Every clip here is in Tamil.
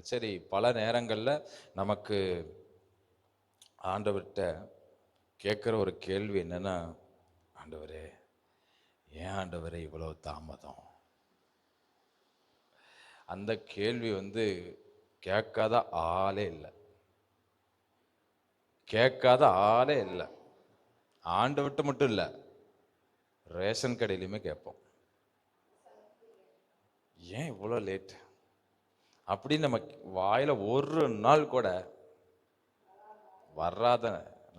சரி, பல நேரங்களில் நமக்கு ஆண்டவர்கிட்ட கேட்குற ஒரு கேள்வி என்னன்னா, ஆண்டவரே, ஏன் ஆண்டவரே இவ்வளோ தாமதம்? அந்த கேள்வி கேட்காத ஆளே இல்லை, கேட்காத ஆளே இல்லை. ஆண்டவர்கிட்ட மட்டும் இல்லை, ரேஷன் கடையிலுமே கேட்போம், ஏன் இவ்வளோ லேட் அப்படின்னு. நம்ம வாயில ஒரு நாள் கூட வராத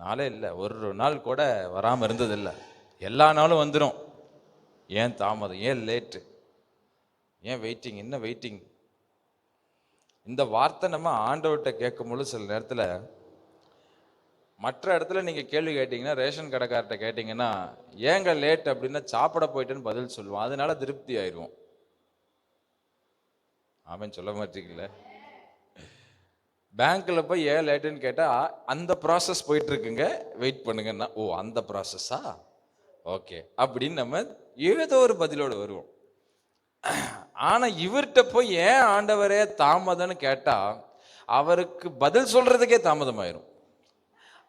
நாளே இல்லை, ஒரு நாள் கூட வராமல் இருந்ததில்லை. எல்லா நாளும் வந்துடும். ஏன் தாமதம், ஏன் லேட்டு, ஏன் வெயிட்டிங், என்ன வெயிட்டிங்? இந்த வார்த்தை நம்ம ஆண்டவர்கிட்ட கேட்கும்போது சில நேரத்தில், மற்ற இடத்துல நீங்கள் கேள்வி கேட்டீங்கன்னா, ரேஷன் கடைக்கார்ட்ட கேட்டிங்கன்னா, ஏங்க லேட் அப்படின்னா சாப்பிட போயிட்டேன்னு பதில் சொல்லுவோம், அதனால திருப்தி ஆயிடுவோம். ஆமேன் சொல்ல மாட்டீங்கல்ல. பேங்க்ல போய் ஏன் லேட்டுன்னு கேட்டால், அந்த ப்ராசஸ் போயிட்டு இருக்குங்க, வெயிட் பண்ணுங்கன்னா, ஓ அந்த ப்ராசஸா, ஓகே அப்படின்னு நம்ம ஏதோ ஒரு பதிலோடு வருவோம். ஆனா இவர்கிட்ட போய் ஏன் ஆண்டவரே தாமதம்னு கேட்டா, அவருக்கு பதில் சொல்றதுக்கே தாமதமாயிரும்.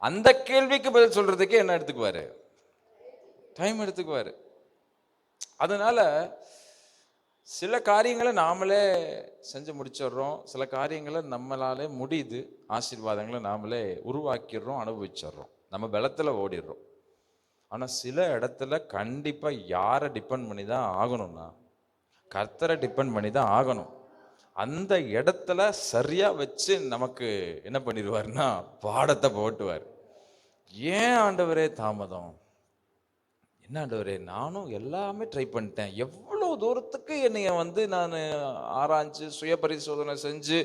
அந்த கேள்விக்கு பதில் சொல்றதுக்கே என்ன எடுத்துக்குவாரு, டைம் எடுத்துக்குவாரு. அதனால சில காரியங்களை நாமளே செஞ்சு முடிச்சிடுறோம், சில காரியங்களை நம்மளாலே முடியுது, ஆசீர்வாதங்களை நாமளே உருவாக்கிடுறோம், அனுபவிச்சிடுறோம், நம்ம பலத்துல ஓடிடுறோம். ஆனா சில இடத்துல கண்டிப்பா யாரை டிபெண்ட் பண்ணி தான் ஆகணும்னா, கர்த்தரை டிபெண்ட் பண்ணி தான் ஆகணும். அந்த இடத்துல சரியா வச்சு நமக்கு என்ன பண்ணிடுவார்னா, பாடத்தை போட்டுவார். ஏன் ஆண்டவரே தாமதம்? என்ன ஆண்டவரே, நானும் எல்லாமே ட்ரை பண்ணிட்டேன், எவ்வளோ தூரத்துக்கு என்னைய நான் ஆராய்ஞ்சு சுய பரிசோதனை செஞ்சு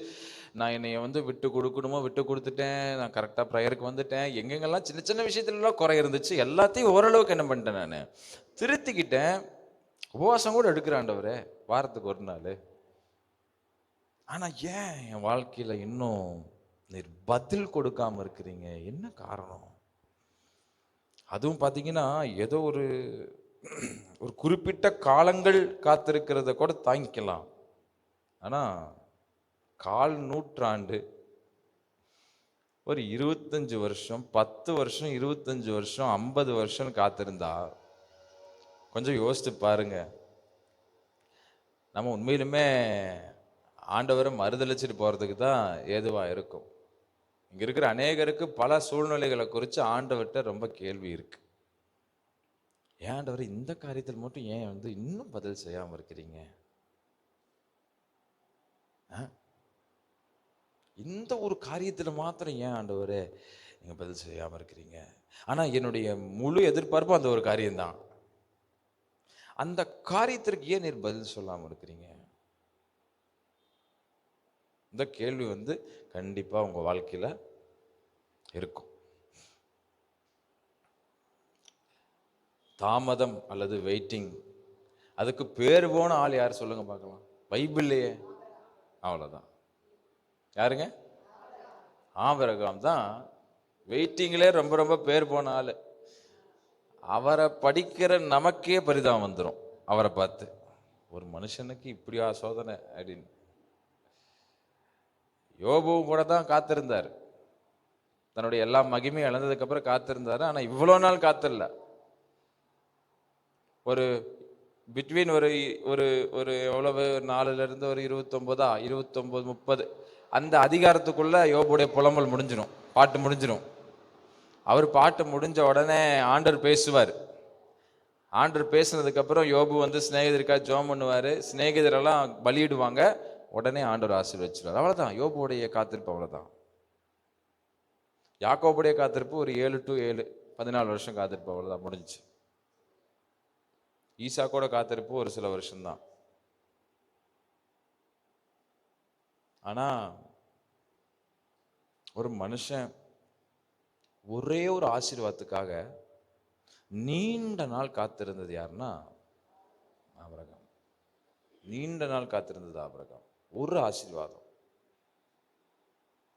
நான் என்னைய விட்டு கொடுக்கணுமோ விட்டு கொடுத்துட்டேன், நான் கரெக்டாக ப்ரேயருக்கு வந்துட்டேன், எங்கெங்கெல்லாம் சின்ன சின்ன விஷயத்துலலாம் குறை இருந்துச்சு எல்லாத்தையும் ஓரளவுக்கு என்ன பண்ணிட்டேன், நான் திருத்திக்கிட்டேன், உபவாசம் கூட எடுக்கிறேன் ஆண்டவரே, வாரத்துக்கு ஒரு நாள். ஆனா ஏன் என் வாழ்க்கையில இன்னும் நீர் பதில் கொடுக்காம இருக்கிறீங்க, என்ன காரணம்? அதுவும் பாத்தீங்கன்னா, ஏதோ ஒரு குறிப்பிட்ட காலங்கள் காத்திருக்கிறத கூட தாங்கிக்கலாம். ஆனா கால் நூற்றாண்டு, ஒரு 25 வருஷம், 10 வருஷம், 25 வருஷம், 50 வருஷம் காத்திருந்தா கொஞ்சம் யோசிச்சு பாருங்க, நம்ம உண்மையிலுமே ஆண்டவரை மறுதளிச்சுட்டு போறதுக்கு தான் ஏதுவா இருக்கும். இங்க இருக்கிற அநேகருக்கு பல சூழ்நிலைகளை குறித்து ஆண்டவர்கிட்ட ரொம்ப கேள்வி இருக்கு. ஏன் ஆண்டவர் இந்த காரியத்தில் மட்டும் ஏன் இன்னும் பதில் செய்யாம இருக்கிறீங்க? இந்த ஒரு காரியத்துல மாத்திரம் ஏன் ஆண்டவரே நீங்க பதில் செய்யாம இருக்கிறீங்க? ஆனா என்னுடைய முழு எதிர்பார்ப்பு அந்த ஒரு காரியம்தான். அந்த காரியத்திற்கு ஏன் நீர் பதில் சொல்லாம இருக்கிறீங்க? இந்த கேள்வி கண்டிப்பா உங்க வாழ்க்கையில இருக்கும். தாமதம் அல்லது வெயிட்டிங், அதுக்கு பேர் போன ஆள் யார் சொல்லுங்க பார்க்கலாம்? பைபிள்லையே அவ்வளவுதான். யாருங்க? ஆபிரகாம் தான் வெயிட்டிங்லே ரொம்ப ரொம்ப பேர் போன ஆளு. அவரை படிக்கிற நமக்கே பரிதாபம் வந்துடும் அவரை பார்த்து, ஒரு மனுஷனுக்கு இப்படியா சோதனை அப்படின்னு. யோபுவும் கூட தான் காத்திருந்தார், தன்னுடைய எல்லா மகிமையும் இழந்ததுக்கு அப்புறம் காத்திருந்தாரு. ஆனா இவ்வளவு நாள் காத்திரல. ஒரு பிட்வீன் ஒரு ஒரு ஒரு எவ்வளவு 4ல இருந்து ஒரு 29 30 அந்த அதிகாரத்துக்குள்ள யோபுடைய புலம்பல் முடிஞ்சிடும், பாட்டு முடிஞ்சிடும். அவர் பாட்டு முடிஞ்ச உடனே ஆண்டவர் பேசுவார். ஆண்டவர் பேசுனதுக்கு அப்புறம் யோபு சிநேகிதருக்கா ஜெபம் பண்ணுவாரு, சிநேகிதரெல்லாம் பலியிடுவாங்க, உடனே ஆண்டவர் ஆசீர்வதிச்சிருவார். அவ்வளவுதான் யோபுடைய காத்திருப்பு, அவ்வளவுதான். யாக்கோபுடைய காத்திருப்பு ஒரு 7 to 7 14 வருஷம் காத்திருப்பு, அவ்வளவுதான், முடிஞ்சு. ஈசாக்கோட காத்திருப்பு ஒரு சில வருஷம்தான். ஆனா ஒரு மனுஷன் ஒரே ஒரு ஆசீர்வாதத்துக்காக நீண்ட நாள் காத்திருந்தது யாருன்னா ஆபிரகாம். நீண்ட நாள் காத்திருந்தது ஆபிரகாம், ஒரு ஆசீர்வாதம்.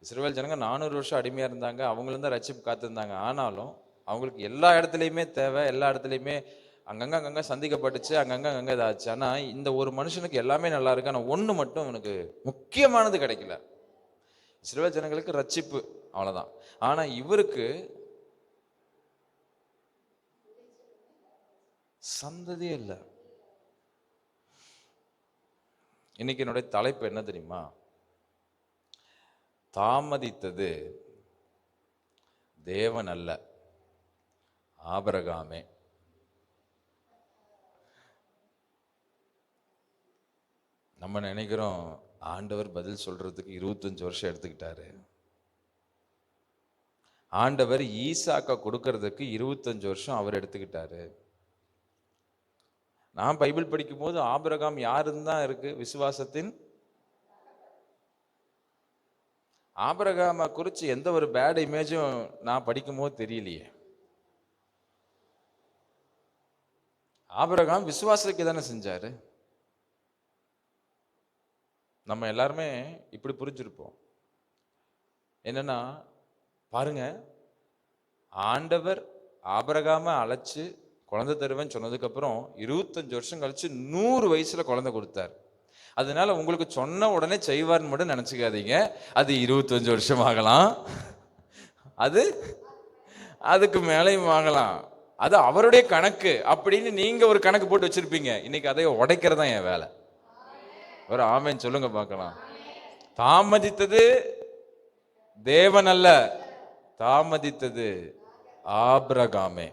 இஸ்ரவேல் ஜனங்க 400 வருஷம் அடிமையா இருந்தாங்க, அவங்களும் தான் ரட்சிப்பு காத்திருந்தாங்க. ஆனாலும் அவங்களுக்கு எல்லா இடத்துலையுமே தேவை, எல்லா இடத்துலையுமே அங்கங்க சந்திக்கப்பட்டுச்சு, அங்கங்க இதாச்சு. ஆனா இந்த ஒரு மனுஷனுக்கு எல்லாமே நல்லா இருக்கு, ஆனா ஒண்ணு மட்டும் அவனுக்கு முக்கியமானது கிடைக்கல. இஸ்ரவேல் ஜனங்களுக்கு ரட்சிப்பு, அவ்வளவுதான். ஆனா இவருக்கு சந்ததியே இல்லை. இன்னைக்கு என்னுடைய தலைப்பு என்ன தெரியுமா? தாமதித்தது தேவன் அல்ல, ஆபிரகாமே. நம்ம நினைக்கிறோம் ஆண்டவர் பதில் சொல்றதுக்கு 25 வருஷம் எடுத்துக்கிட்டாரு. ஆண்டவர் ஈசாக்க கொடுக்கறதுக்கு 25 வருஷம் அவர் எடுத்துக்கிட்டாரு. நான் பைபிள் படிக்கும் போது ஆபிரகாம் யாருன்னு தான் இருக்கு, விசுவாசத்தின். ஆபிரகாமை குறித்து எந்த ஒரு பேட் இமேஜும் நான் படிக்கும் போது தெரியலையே. ஆபிரகாம் விசுவாசத்துக்கு தானே செஞ்சாரு. நம்ம எல்லாருமே இப்படி புரிஞ்சிருப்போம். என்னன்னா பாருங்க, ஆண்டவர் ஆபிரகாமை அழைச்சு குழந்தை தருவேன்னு சொன்னதுக்கு அப்புறம் 25 வருஷம் கழிச்சு 100 வயசுல குழந்தை கொடுத்தாரு. அதனால உங்களுக்கு சொன்ன உடனே செய்வார்னு மட்டும் நினைச்சுக்காதீங்க. அது 25 வருஷம் ஆகலாம், அதுக்கு மேலேயும் ஆகலாம். அது அவருடைய கணக்கு அப்படின்னு நீங்க ஒரு கணக்கு போட்டு வச்சிருப்பீங்க. இன்னைக்கு அதை உடைக்கிறதா என் வேலை. ஒரு ஆமென் சொல்லுங்க பார்க்கலாம். தாமதித்தது தேவன் அல்ல, தாமதித்தது ஆபிரகாமே.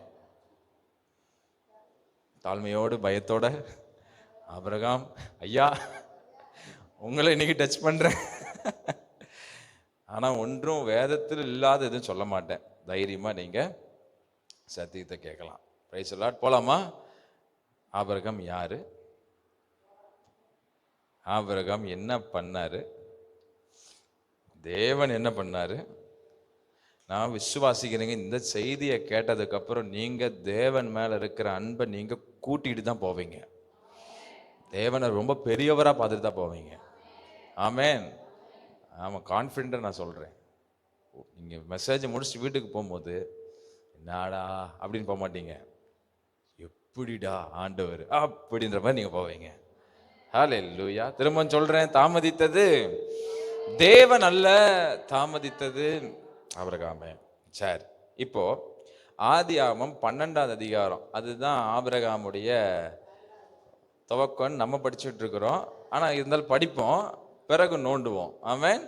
தாழ்மையோடு பயத்தோட, ஆபிரகாம் ஐயா உங்களை இன்னைக்கு டச் பண்றேன். ஆனா ஒன்றும் வேதத்தில் இல்லாத எதுவும் சொல்ல மாட்டேன். தைரியமா நீங்க சத்தியத்தை கேட்கலாம். Price the Lord. போலாமா? ஆபிரகாம் யாரு? ஆபிரகாம் என்ன பண்ணாரு? தேவன் என்ன பண்ணாரு? நான் விசுவாசிக்கிறேங்க, இந்த செய்தியை கேட்டதுக்கு அப்புறம் நீங்க தேவன் மேல இருக்கிற அன்பை நீங்க கூட்டிட்டு தான் போவீங்க. தேவனை ரொம்ப பெரியவரா பார்த்துட்டு தான் போவீங்க. ஆமென். ஆமா, கான்ஃபிடண்டா நான் சொல்றேன். நீங்க மெசேஜ் முடிச்சுட்டு வீட்டுக்கு போகும்போது என்னடா அப்படின்னு போக மாட்டீங்க. எப்படிடா ஆண்டவர் அப்படின்ற மாதிரி நீங்க போவீங்க. ஹல்லேலூயா. திரும்ப சொல்றேன், தாமதித்தது தேவன் அல்ல, தாமதித்தது ஆபிரகாமே. சரி, இப்போ ஆதியாகமம் 12வது அதிகாரம், அதுதான் ஆபிரகாமுடைய துவக்கம். நம்ம படிச்சுட்டு இருக்கிறோம், ஆனா இருந்தாலும் படிப்போம், பிறகு நோண்டுவோம். ஆமென்.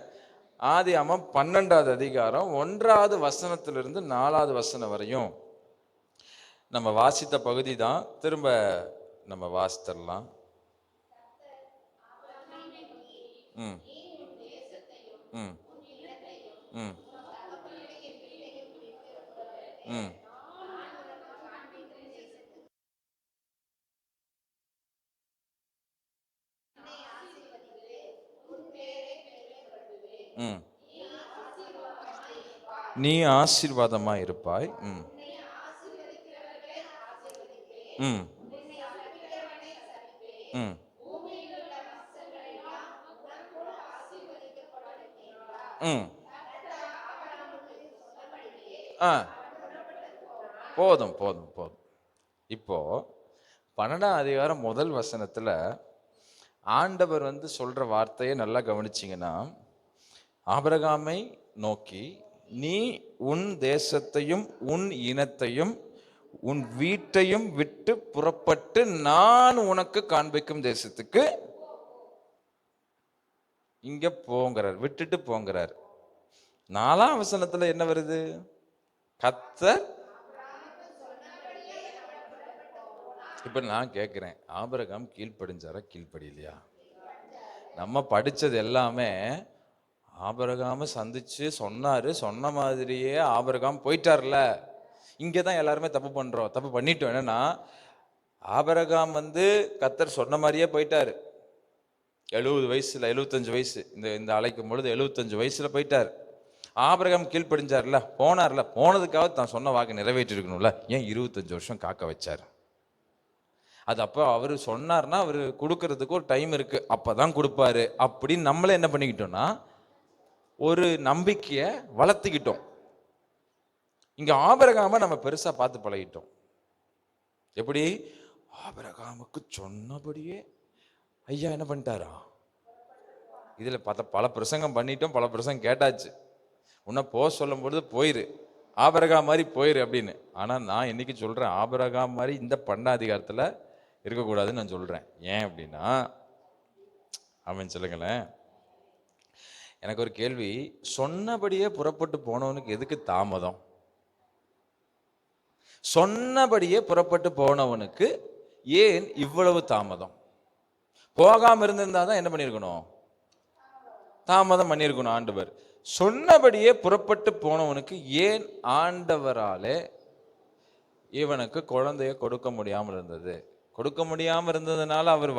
ஆதியாகமம் 12வது அதிகாரம் 1வது வசனத்திலிருந்து 4வது வசனம் வரையும் நம்ம வாசித்த பகுதி தான். திரும்ப நம்ம வாசித்தரலாம். ம் ம் ம் ம் ம் நீ ஆசீர்வாதமா இருப்பாய். ம் ம் ம் ம் ஆ போதும் போதும் போதும். இப்போ 12ஆம் அதிகாரம் முதல் வசனத்துல ஆண்டவர் சொல்ற வார்த்தையை நல்லா கவனிச்சிங்கன்னா, ஆபிரகாமை நோக்கி நீ உன் தேசத்தையும் உன் இனத்தையும் உன் வீட்டையும் விட்டு புறப்பட்டு நான் உனக்கு காண்பிக்கும் தேசத்துக்கு இங்க போங்கிறார், விட்டுட்டு போங்கிறார். 4ஆம் வசனத்துல என்ன வருது? கர்த்தர். இப்ப நான் கேட்கிறேன், ஆபிரகாம் கீழ்ப்படிஞ்சாரா கீழ்ப்படியலையா? நம்ம படிச்சது எல்லாமே ஆபிரகாம சந்திச்சு சொன்னாரு, சொன்ன மாதிரியே ஆபிரகாம் போயிட்டார்ல. இங்கதான் எல்லாருமே தப்பு பண்றோம், தப்பு பண்ணிட்டோம். என்னன்னா ஆபிரகாம் கர்த்தர் சொன்ன மாதிரியே போயிட்டாரு. 70 வயசுல 75 வயசு, இந்த அழைக்கும் பொழுது 75 வயசுல போயிட்டார். ஆபிரகாம் கீழ்ப்படிஞ்சார்ல, போனார்ல, போனதுக்காக தான் சொன்ன வாக்கு நிறைவேற்றி இருக்கணும்ல. ஏன் 25 வருஷம் காக்க வச்சார்? அது அப்போ அவர் சொன்னார்னா அவர் கொடுக்கறதுக்கு ஒரு டைம் இருக்கு, அப்பதான் கொடுப்பாரு அப்படின்னு நம்மளே என்ன பண்ணிக்கிட்டோம்னா ஒரு நம்பிக்கையை வளர்த்துக்கிட்டோம். இங்க ஆபிரகாம நம்ம பெருசா பார்த்து பழகிட்டோம். எப்படி? ஆபிரகாமுக்கு சொன்னபடியே ஐயா என்ன பண்ணிட்டாரா? இதில் பல பிரசங்கம் பண்ணிட்டோம், பல பிரசங்கம் கேட்டாச்சு. உன்னை போக சொல்லும் பொழுது போயிரு, ஆபிரகாம் மாதிரி போயிரு அப்படின்னு. ஆனால் நான் இன்னைக்கு சொல்கிறேன், ஆபிரகாம் மாதிரி இந்த பண்டாதிகாரத்தில் இருக்கக்கூடாதுன்னு நான் சொல்கிறேன். ஏன் அப்படின்னா, அவன் சொல்லுங்களேன், எனக்கு ஒரு கேள்வி. சொன்னபடியே புறப்பட்டு போனவனுக்கு எதுக்கு தாமதம்? சொன்னபடியே புறப்பட்டு போனவனுக்கு ஏன் இவ்வளவு தாமதம்? போகாம இருந்திருந்தா தான் என்ன பண்ணியிருக்கணும்? தாமதம் பண்ணியிருக்கணும். ஆண்டவர் சொன்னபடியே புறப்பட்டு போனவனுக்கு ஏன் ஆண்டவராலே இவனுக்கு குழந்தைய கொடுக்க முடியாமல் இருந்தது? கொடுக்க முடியாமல் இருந்ததுனால அவர்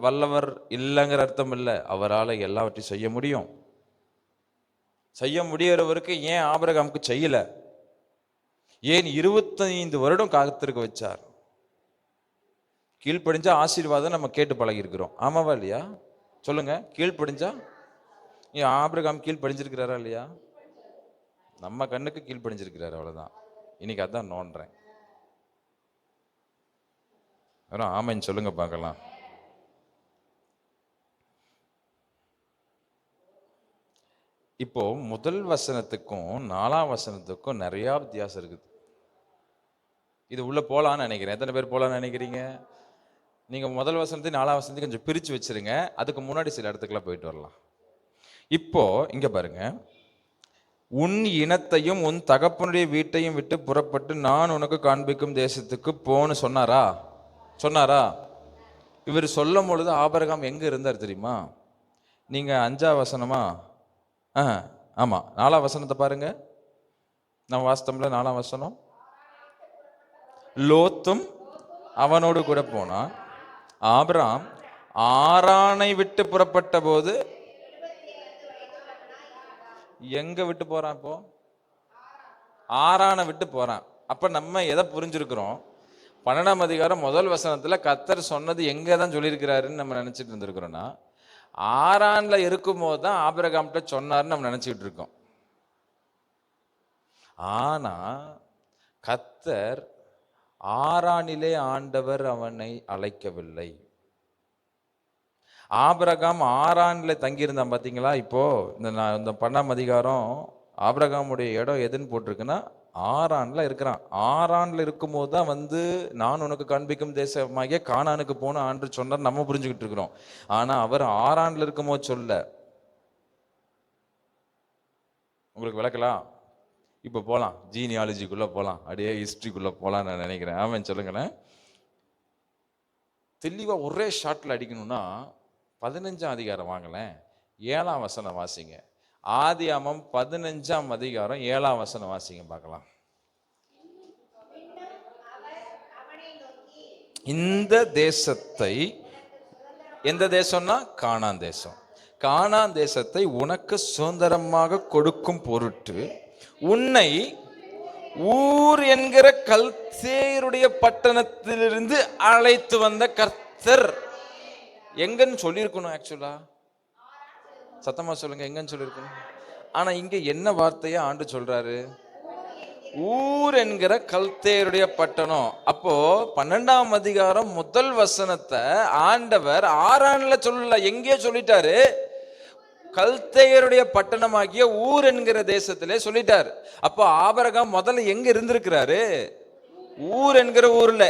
வல்லவர் இல்லைங்கிற அர்த்தம் இல்லை. அவரால் எல்லாவற்றையும் செய்ய முடியும். செய்ய முடியறவருக்கு ஏன் ஆபிரகாமுக்கு செய்யல? ஏன் 25 வருடம் காத்திருக்க வச்சார்? கீழ்ப்படிஞ்சா ஆசீர்வாதம் நம்ம கேட்டு பழகி இருக்கிறோம். ஆமாவா இல்லையா? சொல்லுங்க. கீழ்ப்படிஞ்சா ஏன் ஆபிரகாம் கீழ்ப்படிஞ்சிருக்கிறாரா இல்லையா? நம்ம கண்ணுக்கு கீழ்ப்படிஞ்சிருக்கிறாரு, அவ்வளவுதான். இன்னைக்கு அதான் நோன்றேன். ஆமைன்னு சொல்லுங்க பார்க்கலாம். இப்போ முதல் வசனத்துக்கும் 4ஆம் வசனத்துக்கும் நிறைய வித்தியாசம் இருக்குது. இது உள்ள போலான்னு நினைக்கிறேன். எத்தனை பேர் போலான்னு நினைக்கிறீங்க? நீங்க முதல் வசனத்தையும் 4ஆம் வசனத்தையும் கொஞ்சம் பிரிச்சு வச்சிருங்க. அதுக்கு முன்னாடி சில இடத்துக்குலாம் போயிட்டு வரலாம். இப்போ இங்க பாருங்க, உன் இனத்தையும் உன் தகப்பனுடைய வீட்டையும் விட்டு புறப்பட்டு நான் உனக்கு காண்பிக்கும் தேசத்துக்கு போன்னு சொன்னாரா? சொன்னாரா? இவர் சொல்லும் பொழுது ஆபிரகாம் எங்க இருந்தார் தெரியுமா? நீங்க 5ஆம் வசனமா? ஆமா, 4ஆம் வசனத்தை பாருங்க. நம்ம வாஸ்தவம்ல 4ஆம் வசனம். லோத்தும் அவனோடு கூட போனான். ஆபிரகாம் ஆரானை விட்டு புறப்பட்ட போது எங்க விட்டு போறான்? இப்போ ஆரானை விட்டு போறான். அப்ப நம்ம எதை புரிஞ்சிருக்கிறோம்? 12ஆம் அதிகாரம் முதல் வசனத்துல கர்த்தர் சொன்னது எங்க தான் சொல்லியிருக்கிறாருன்னு நம்ம நினைச்சிட்டு இருந்திருக்கிறோம்னா, ஆரான்ல இருக்கும் போது தான் ஆபிரகாம்கிட்ட சொன்னார்னு நம்ம நினைச்சுக்கிட்டு இருக்கோம். ஆனா கர்த்தர் ஆரானிலே ஆண்டவர் அவனை அழைக்கவில்லை. ஆபிரகாம் ஆரான்ல தங்கியிருந்தான் பாத்தீங்களா? இப்போ இந்த 12ஆம் அதிகாரம் ஆபிரகாமுடைய இடம் எதுன்னு போட்டிருக்குன்னா ஆரான்ல இருக்கிறான். ஆரான்ல இருக்கும்போது தான் நான் உனக்கு காண்பிக்கும் தேசமாகிய கானானுக்கு போன ஆண்டு சொன்னார் நம்ம புரிஞ்சுக்கிட்டு இருக்கிறோம். ஆனா அவர் ஆரான்ல இருக்கும்போது சொல்ல. உங்களுக்கு விளக்கலாம். இப்ப போலாம், ஜீனியாலஜிக்குள்ள போலாம், அப்படியே ஹிஸ்டரிக்குள்ள போலாம் நான் நினைக்கிறேன். ஆமாம் சொல்லுங்களேன். தெளிவா ஒரே ஷாட்ல அடிக்கணும்னா 15ஆம் அதிகாரம் வாங்கலேன், 7ஆம் வசனம் வாசிங்க. ஆதியாகமம் 15ஆம் அதிகாரம் 7ஆம் வசனம் வாசிங்க பார்க்கலாம். இந்த தேசத்தை, எந்த தேசம்னா கானான் தேசம், கானான் தேசத்தை உனக்கு சுதந்திரமாக கொடுக்கும் பொருட்டு உன்னை ஊர் என்கிற கல்தேயருடைய பட்டணத்திலிருந்து அழைத்து வந்த கர்த்தர். எங்கன்னு சொல்லியிருக்கணும் ஆக்சுவலா, சத்தமா சொல்லுங்க, எங்கன்னு சொல்லியிருக்கணும். ஆனா இங்க என்ன வார்த்தையா ஆண்டு சொல்றாரு? ஊர் என்கிற கல்தேயருடைய பட்டணம். அப்போ 12ஆம் அதிகாரம் முதல் வசனத்தை ஆண்டவர் ஆரான்ல சொல்லல, எங்கேயோ சொல்லிட்டாரு. கல்தேயருடைய பட்டணமாகிய ஊர் என்கிற தேசத்திலே சொல்லிட்டார். அப்போ ஆபிரகாம் முதல்ல எங்க இருந்திருக்கிறாரு? ஊர் என்கிற ஊர்ல.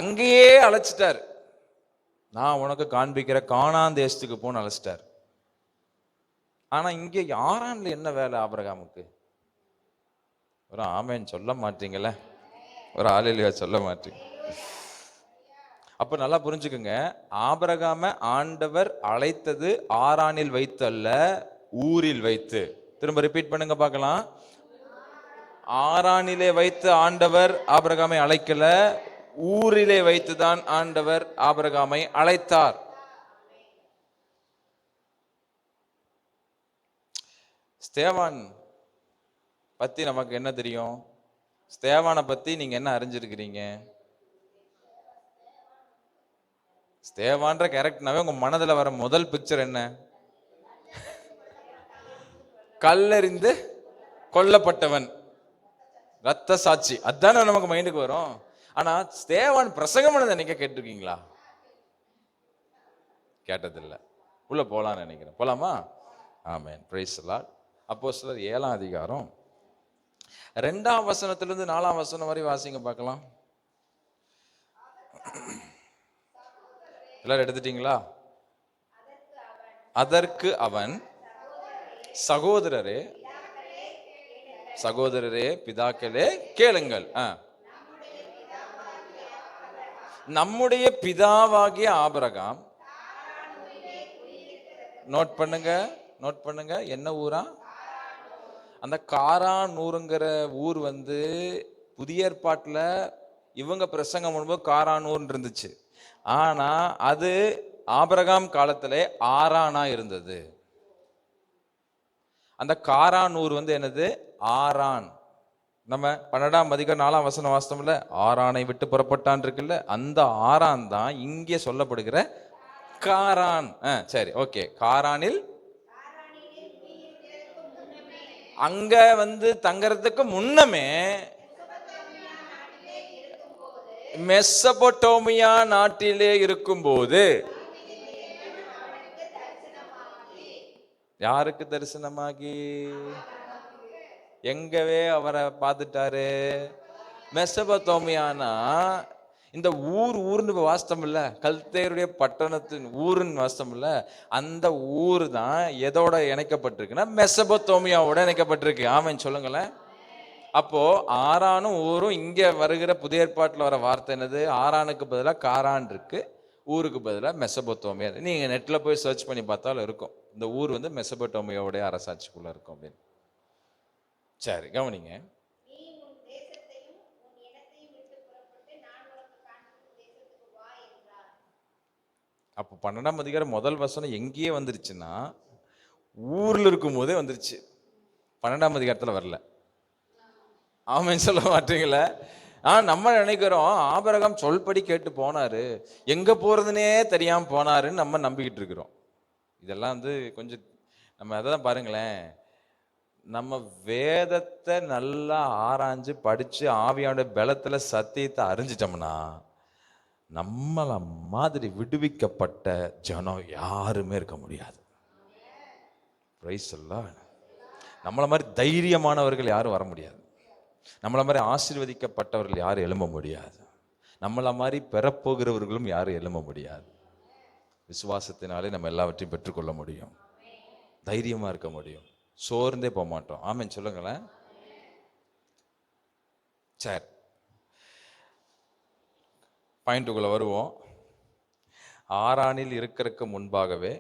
அங்கேயே அழைச்சிட்டார். நான் உனக்கு காண்பிக்கிற கானான் தேசத்துக்கு போன்னு அழைச்சிட்டார். ஆனா இங்கே ஆரான்ல என்ன வேலை ஆபிரகாமுக்கு? ஒரு ஆமேன்னு சொல்ல மாட்டீங்களே, ஒரு ஆளிலையா சொல்ல மாட்டீங்க. அப்ப நல்லா புரிஞ்சுக்குங்க, ஆபிரகாம ஆண்டவர் அழைத்தது ஆரானில் வைத்து அல்ல, ஊரில் வைத்து. திரும்ப ரிப்பீட் பண்ணுங்க பார்க்கலாம். ஆரானிலே வைத்து ஆண்டவர் ஆபிரகாமை அழைக்கல, ஊரிலே வைத்துதான் ஆண்டவர் ஆபிரகாமை அழைத்தார். ஸ்தேவான் பத்தி நமக்கு என்ன தெரியும்? ஸ்தேவானை பத்தி நீங்க என்ன அறிஞ்சிருக்கிறீங்க? ஸ்தேவான்ற கேரக்டர்னாவே உங்க மனதுல வர முதல் பிக்சர் என்ன? கல்லெறிந்து கொல்லப்பட்டவன், ரத்த சாட்சி, அதான நமக்கு மைண்டுக்கு வரும். ஆனா ஸ்தேவான் பிரசங்கம் பண்ணதை நீங்க கேட்டிருக்கீங்களா? கேட்டதில்லை. உள்ள போலாம்னு நினைக்கிறேன். போலாமா? ஆமென். Praise the Lord. அப்போஸ்தலர் 7ஆம் அதிகாரம் 2ஆம் வசனத்திலிருந்து 4ஆம் வசனம் வரை வாசிங்க பார்க்கலாம். எல்லாரும் எடுத்துட்டீங்களா? அதற்கு அவன், சகோதரரே சகோதரரே பிதாக்களே கேளுங்கள். நம்முடைய பிதாவாகிய ஆபிரகாம், நோட் பண்ணுங்க என்ன ஊரா? அந்த காரானூருங்கிற ஊர் புதிய ஏற்பாட்டில் இவங்க பிரசங்கம் பண்ணும்போது காரானூர் இருந்துச்சு. ஆனா அது ஆபிரகாம் காலத்திலே ஆரானா இருந்தது. அந்த காரானூர் என்னது? ஆரான். நம்ம 12ஆம் அதிகாரம் 4ஆம் வசனம் வாசித்தோம்ல, ஆரானை விட்டு புறப்பட்டான் இருக்குல்ல, அந்த ஆரான் தான் இங்கே சொல்லப்படுகிற காரான். சரி, ஓகே. காரானில் அங்க தங்கறதுக்கு முன்னமே மெசபொட்டோமியா நாட்டிலே இருக்கும்போது யாருக்கு தரிசனமாகி? எங்கவே அவரை பார்த்துட்டாரு? மெசபொத்தோமியானா இந்த ஊர்னு வாஸ்தம் இல்ல, கல்தேருடைய பட்டணத்தின் ஊருன்னு வாஸ்தம் இல்ல. அந்த ஊர் தான் எதோட இணைக்கப்பட்டிருக்குன்னா மெசபொத்தோமியாவோட இணைக்கப்பட்டிருக்கு. ஆமென் சொல்லுங்களேன். அப்போ ஆரானும் ஊரும் இங்க வருகிற புதிய ஏற்பாட்டில் வர வார்த்தை என்னது? ஆரானுக்கு பதிலாக காரான் இருக்கு, ஊருக்கு பதிலாக மெசபொத்தோமியா. நீங்க நெட்ல போய் சர்ச் பண்ணி பார்த்தாலும் இருக்கும், இந்த ஊர் மெசபொட்டோமியாவுடைய அரசாட்சிக்குள்ள இருக்கும் அப்படின்னு. சரி, கவனிங்க. அப்போ 12ஆம் அதிகாரம் முதல் வசனம் எங்கேயே வந்துருச்சுன்னா ஊர்ல இருக்கும் போதே வந்துருச்சு, 12ஆம் அதிகாரத்துல வரல. ஆமென் சொல்ல மாட்டீங்களா? நம்ம நினைக்கிறோம் ஆபிரகாம் சொல்படி கேட்டு போனாரு, எங்க போறதுனே தெரியாம போனாருன்னு நம்ம நம்பிக்கிட்டு இருக்கிறோம். இதெல்லாம் கொஞ்சம் நம்ம அதான் பாருங்களேன், நம்ம வேதத்தை நல்லா ஆராய்ஞ்சு படிச்சு ஆவியோட பலத்துல சத்தியத்தை அறிஞ்சிட்டோம்னா நம்மள மாதிரி விடுவிக்கப்பட்ட ஜனம் யாருமே இருக்க முடியாது. Price the Lord. நம்மள மாதிரி தைரியமானவர்கள் யாரும் வர முடியாது. நம்மள மாதிரி ஆசீர்வதிக்கப்பட்டவர்கள் யாரும் எழும்ப முடியாது. நம்மள மாதிரி பெறப்போகிறவர்களும் யாரும் எழும்ப முடியாது. விசுவாசத்தினாலே நம்ம எல்லாவற்றையும் பெற்றுக்கொள்ள முடியும், தைரியமா இருக்க முடியும், சோர்ந்தே போக மாட்டோம். ஆமென் சொல்லுங்களேன். சரி, பாயிண்ட்டுக்குள்ள வருவோம். ஆரானில் இருக்கிறதுக்கு முன்பாகவே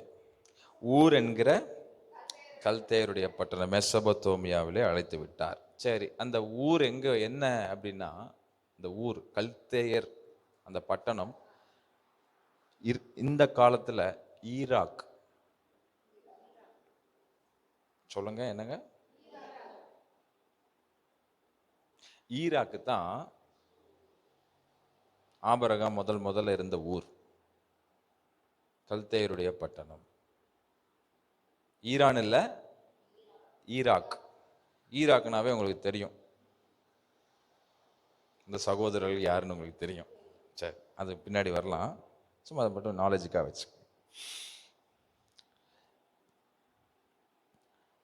ஊர் என்கிற கல்தேயருடைய பட்டணம் மெசபொத்தோமியாவிலே அழைத்து விட்டார். சரி, அந்த ஊர் எங்க என்ன அப்படின்னா, இந்த ஊர் கல்தேயர் அந்த பட்டணம் இந்த காலத்துல ஈராக். சொல்லுங்க என்னங்க? ஈராக்கு தான் ஆபிரகாம் முதல்ல இருந்த ஊர், கல்தேயருடைய பட்டணம். ஈரான் இல்ல, ஈராக். ஈராக்னாவே உங்களுக்கு தெரியும், இந்த சகோதரர்கள் யாருன்னு உங்களுக்கு தெரியும். சரி, அது பின்னாடி வரலாம், சும்மா அதை மட்டும் நாலேஜுக்காக வச்சு.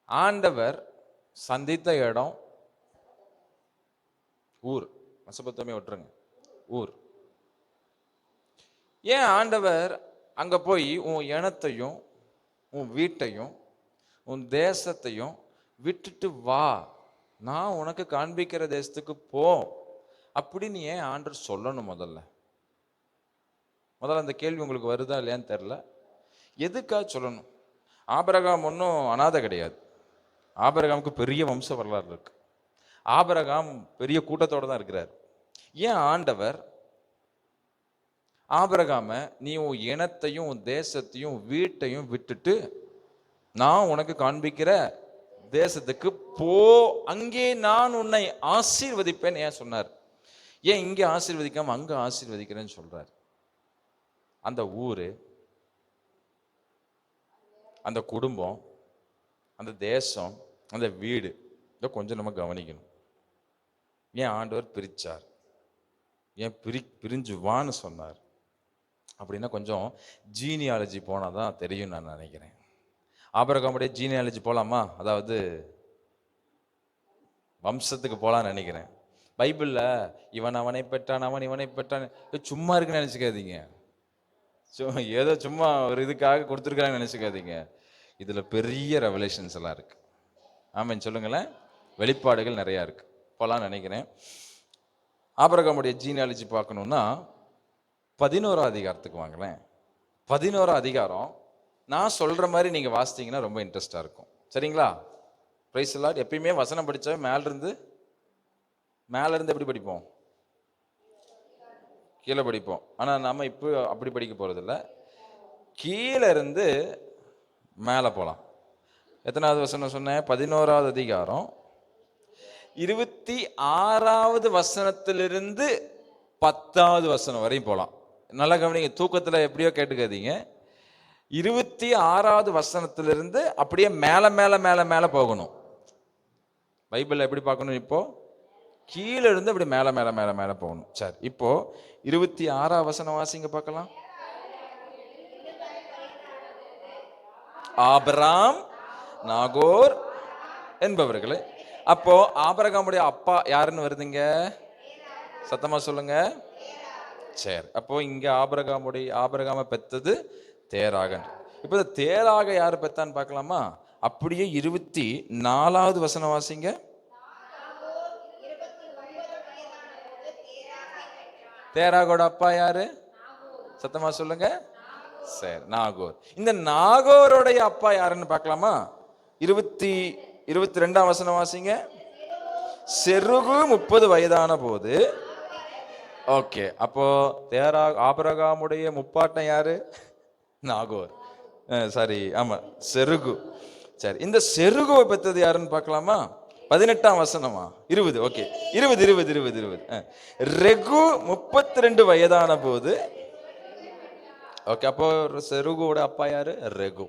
ஆண்டவர் சந்தித்த இடம் ஊர். மெசபொத்தோமியா விட்டுருங்க, ஊர். ஏன் ஆண்டவர் அங்க போய் உன் இனத்தையும் உன் வீட்டையும் உன் தேசத்தையும் விட்டுட்டு வா, நான் உனக்கு காண்பிக்கிற தேசத்துக்கு போ அப்படின்னு ஏன் ஆண்டவர் சொல்லணும்? முதல்ல அந்த கேள்வி உங்களுக்கு வருதா இல்லையான்னு தெரியல. எதுக்காக சொல்லணும்? ஆபிரகாம் ஒன்றும் அனாதை கிடையாது. ஆபிரகாமுக்கு பெரிய வம்ச வரலாறு இருக்கு. ஆபிரகாம் பெரிய கூட்டத்தோட தான் இருக்கிறார். ஏன் ஆண்டவர் ஆபிரகாம நீ உன் இனத்தையும் உன் தேசத்தையும் வீட்டையும் விட்டுட்டு நான் உனக்கு காண்பிக்கிற தேசத்துக்கு போ, அங்கே நான் உன்னை ஆசீர்வதிப்பேன் ஏன் சொன்னார்? ஏன் இங்கே ஆசீர்வதிக்காம அங்க ஆசீர்வதிக்கிறேன்னு சொல்றார்? அந்த ஊரு, அந்த குடும்பம், அந்த தேசம், அந்த வீடு, இதை கொஞ்சம் நம்ம கவனிக்கணும். ஏன் ஆண்டவர் பிரிச்சார்? ஏன் பிரிஞ்சு வான்னு சொன்னார்? அப்படின்னா கொஞ்சம் ஜீனியாலஜி போனால் தான் தெரியும் நான் நினைக்கிறேன். ஆபிரகாமுடைய ஜீனியாலஜி போகலாமா? அதாவது வம்சத்துக்கு போகலான்னு நினைக்கிறேன். பைபிளில் இவன் அவனை பெற்றான், அவன் இவனை பெற்றான், சும்மா இருக்குன்னு நினச்சிக்காதீங்க. ஏதோ சும்மா ஒரு இதுக்காக கொடுத்துருக்காங்கன்னு நினச்சிக்காதீங்க. இதில் பெரிய ரெவலேஷன்ஸ் எல்லாம் இருக்கு. ஆமாம் சொல்லுங்களேன். வெளிப்பாடுகள் நிறையா இருக்கு. போகலான்னு நினைக்கிறேன். ஆபிரகாமுடைய ஜீனியாலஜி பார்க்கணுன்னா 11ஆம் அதிகாரத்துக்கு வாங்களேன். 11ஆம் அதிகாரம் நான் சொல்கிற மாதிரி நீங்கள் வாசித்தீங்கன்னா ரொம்ப இன்ட்ரெஸ்டாக இருக்கும். சரிங்களா? Praise lord. எப்பயுமே வசனம் படித்தா மேலிருந்து எப்படி படிப்போம்? கீழே படிப்போம். ஆனால் நம்ம இப்போ அப்படி படிக்க போகிறதில்ல. கீழே இருந்து மேலே போகலாம். எத்தனாவது வசனம் சொன்னேன்? 11ஆவது அதிகாரம் 26வது வசனத்திலிருந்து 10வது வசனம் வரையும் போகலாம். நல்லா கவனிங்க. தூக்கத்தில் எப்படியோ கேட்டுக்காதீங்க. 26வது வசனத்திலிருந்து அப்படியே மேலே மேலே மேலே மேலே போகணும். பைபிளில் எப்படி பார்க்கணும்? இப்போ கீழே இருந்து அப்படி மேலே மேலே மேலே மேலே போகணும். சரி, இப்போ 26ஆம் வசனம் வாசிங்க பார்க்கலாம். ஆபிராம், நாகோர் என்பவர்களே. அப்போ ஆபிரகாமுடைய அப்பா யாருன்னு வருதுங்க? சத்தமா சொல்லுங்க. சரி, அப்போ இங்க ஆபிரகாம பெத்தது தேராகன். இப்போ தேராக யாரு பெத்தான்னு பார்க்கலாமா? அப்படியே 24வது வசனம் வாசிங்க. தேராகோட அப்பா யாரு? சத்தமா சொல்லுங்க. சரி, நாகோர். இந்த நாகோருடைய அப்பா யாருன்னு பார்க்கலாமா? 22ஆம் வசனம் வாசிங்க. செருகு 30 வயதான போது. ஓகே, அப்போ ஆபிரகாமுடைய முப்பாட்டன் யாரு? நாகோர். சாரி, ஆமா, செருகு. சரி, இந்த செருகுவை பெற்றது யாருன்னு பார்க்கலாமா? 18ஆம் வசனமா? 20. ஓகே, 20. ரெகு 32 வயதான போது. ஓகே, அப்போ செருகுவோட அப்பா யாரு? ரெகு.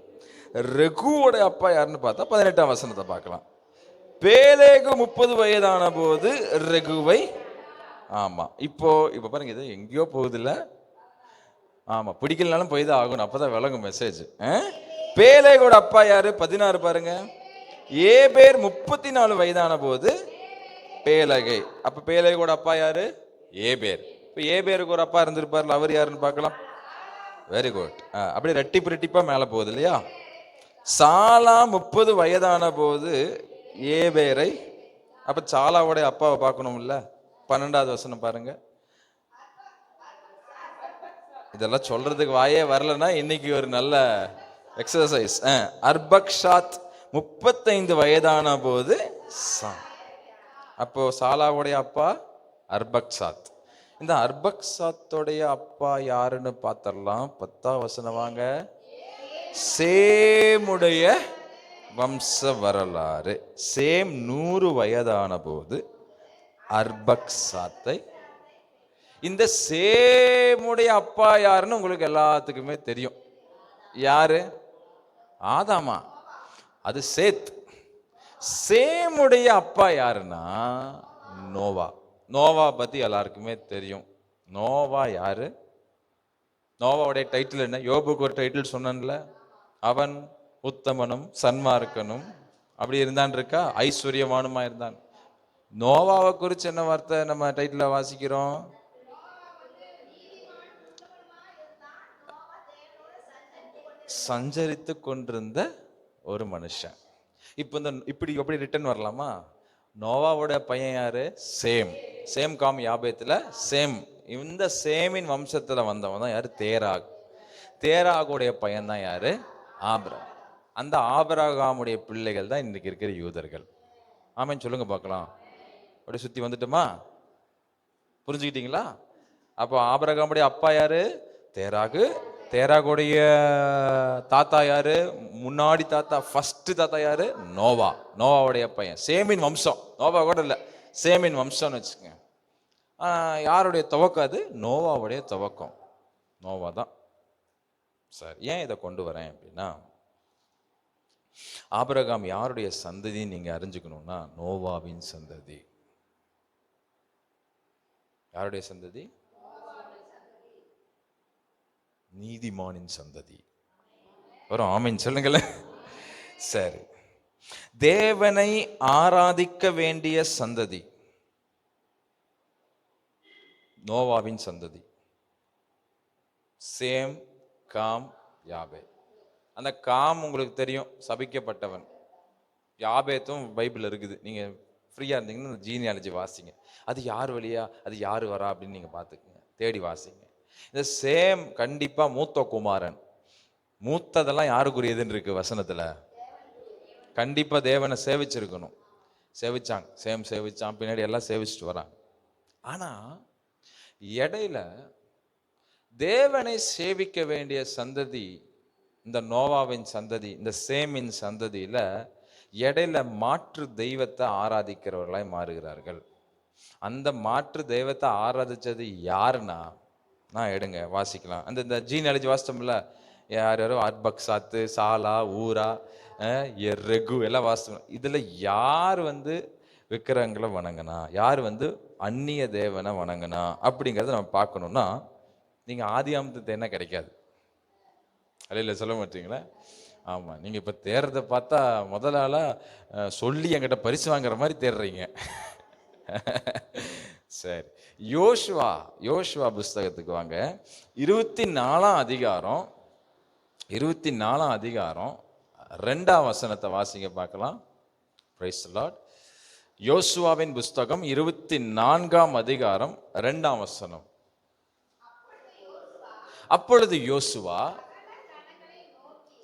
ரெகுவோட அப்பா யாருன்னு பார்த்தா 18ஆம் வசனத்தை பார்க்கலாம். பேலேகு 30 வயதான போது ரெகுவை. ஆமா, இப்போ பாருங்க, இது எங்கேயோ போகுது இல்ல? ஆமா, பிடிக்கலனாலும் போய் தான் ஆகணும், அப்பதான் விளங்கும் மெசேஜ். பேலேகோட அப்பா யாரு? 16 பாருங்க. ஏபேர் 34 வயதான போது பேலகை. அப்ப பேலேகோட அப்பா யாரு? ஏபேர். இப்ப ஏபேருக்கு ஒரு அப்பா இருந்திருப்பார்ல, அவர் யாருன்னு பார்க்கலாம். Very good. அப்படி ரெட்டிப்பா மேல போகுது இல்லையா? சாலா 30 வயதான போது ஏபேரை. அப்ப சாலாவோட அப்பாவை பார்க்கணும் இல்ல? 12வது வசனம் பாருங்க. இதெல்லாம் சொல்றதுக்கு வாயே வரலன்னா இன்னைக்கு ஒரு நல்ல எக்ஸசைஸ். அர்பக்ஷாத் 35 வயதான போது. அப்போ சாலாவுடைய அப்பா அர்பக்சாத். இந்த அர்பக்சாத்தோடைய அப்பா யாருன்னு பார்த்தரலாம். 10ஆம் வசனம் வாங்க. சேமுடைய வம்ச வரலாறு. சேம் 100 வயதான போது அர்பக்சாத்தை. இந்த சேமுடைய அப்பா யாருன்னு உங்களுக்கு எல்லாத்துக்குமே தெரியும். யாரு? ஆதாமா. அது சேத். சேமுடைய அப்பா யாருன்னா நோவா. நோவா பத்தி எல்லாருக்குமே தெரியும். நோவா யாரு? நோவாவுடைய டைட்டில் என்ன? யோபுக்கு ஒரு டைட்டில் சொன்னேன்ல, அவன் உத்தமனும் சன்மார்க்கனும் அப்படி இருந்தான் இருக்கா, ஐஸ்வர்யவானுமா இருந்தான். நோவாவை குறித்து என்ன வார்த்தை நம்ம டைட்டில் வாசிக்கிறோம்? சஞ்சரித்து கொண்டிருந்த ஒரு மனுஷன். இப்போ இந்த இப்படி ரிட்டன் வரலாமா? நோவாவோட பையன் யாரு? சேம். சேம் காம் யாபேத்துல சேம். இந்த சேமின் வம்சத்துல வந்தவன் தான் யாரு? தேராக். தேராகுடைய பையன் தான் யாரு? ஆபிரகாம். அந்த ஆபிரகாமுடைய பிள்ளைகள் தான் இன்னைக்கு இருக்கிற யூதர்கள். ஆமேன்னு சொல்லுங்க பார்க்கலாம். அப்படி சுத்தி வந்துட்டோமா? புரிஞ்சுக்கிட்டீங்களா? அப்போ ஆபிரகாமுடைய அப்பா யாரு? தேராகு. தேராகுடைய தாத்தா யாரு? முன்னாடி தாத்தா, ஃபர்ஸ்ட் தாத்தா யாரு? நோவா. நோவாவுடைய பையன். சேமின் வம்சம். நோவா கூட இல்லை, சேமின் வம்சம்னு வச்சுக்கோங்க. யாருடைய துவக்கம் அது? நோவாவுடைய துவக்கம். நோவா தான். சார், ஏன் இதை கொண்டு வரேன் அப்படின்னா, ஆபிரகாம் யாருடைய சந்ததின்னு நீங்க அறிஞ்சுக்கணும்னா நோவாவின் சந்ததி. யாருடைய சந்ததி? நீதிமானின் சந்ததி. ஒரு ஆமீன் சொல்லுங்களேன். சரி, தேவனை ஆராதிக்க வேண்டிய சந்ததி நோவாவின் சந்ததி. சேம், காம், யாபே. அந்த காம் உங்களுக்கு தெரியும், சபிக்கப்பட்டவன். யாபேத்தும் பைபிள் இருக்குது, நீங்க ஃப்ரீயா இருந்தீங்கன்னா அந்த ஜீனியாலஜி வாசிங்க. அது யார் வழியா, அது யார் வரா அப்படின்னு நீங்க பார்த்துக்குங்க, தேடி வாசிங்க. இந்த சேம் கண்டிப்பா மூத்த குமாரன். மூத்ததெல்லாம் யாருக்குரியதுன்னு இருக்கு வசனத்துல. கண்டிப்பா தேவனை சேவிச்சிருக்கணும். சேவிச்சாங்க, சேம் சேவிச்சான், பின்னாடி எல்லாம் சேவிச்சுட்டு வராங்க. ஆனா இடையில தேவனை சேவிக்க வேண்டிய சந்ததி இந்த நோவாவின் சந்ததி, இந்த சேமின் சந்ததியில இடையில மாற்று தெய்வத்தை ஆராதிக்கிறவர்களாய் மாறுகிறார்கள். அந்த மாற்று தெய்வத்தை ஆராதிச்சது யாருன்னா, நான் எடுங்க வாசிக்கலாம். அந்த இந்த ஜீனியாலஜி வாசித்தோம்ல, யார் யாரோ அர்பக்சாத்து, சாலா, ஊரா, ரெகு எல்லாம் வாசித்தோம். இதுல யார் விக்கிரகங்களை வணங்கினா, யார் அந்நிய தேவனை வணங்கினா அப்படிங்கிறத நம்ம பார்க்கணும்னா, நீங்க ஆதியாமத்தை என்ன கிடைக்காது. அல்ல சொல்ல மாட்டீங்களா? ஆமா, நீங்க இப்ப தேர்றதை பார்த்தா முதலாளா சொல்லி என்கிட்ட பரிசு வாங்குற மாதிரி தேடுறீங்க. சரி, யோசுவா புஸ்தகத்துக்கு வாங்க. 24ஆம் அதிகாரம் 2ஆம் வசனத்தை வாசிங்க பார்க்கலாம். Price the Lord. யோசுவாவின் புஸ்தகம் 24ஆம் அதிகாரம் 2ஆம் வசனம். அப்பொழுது யோசுவா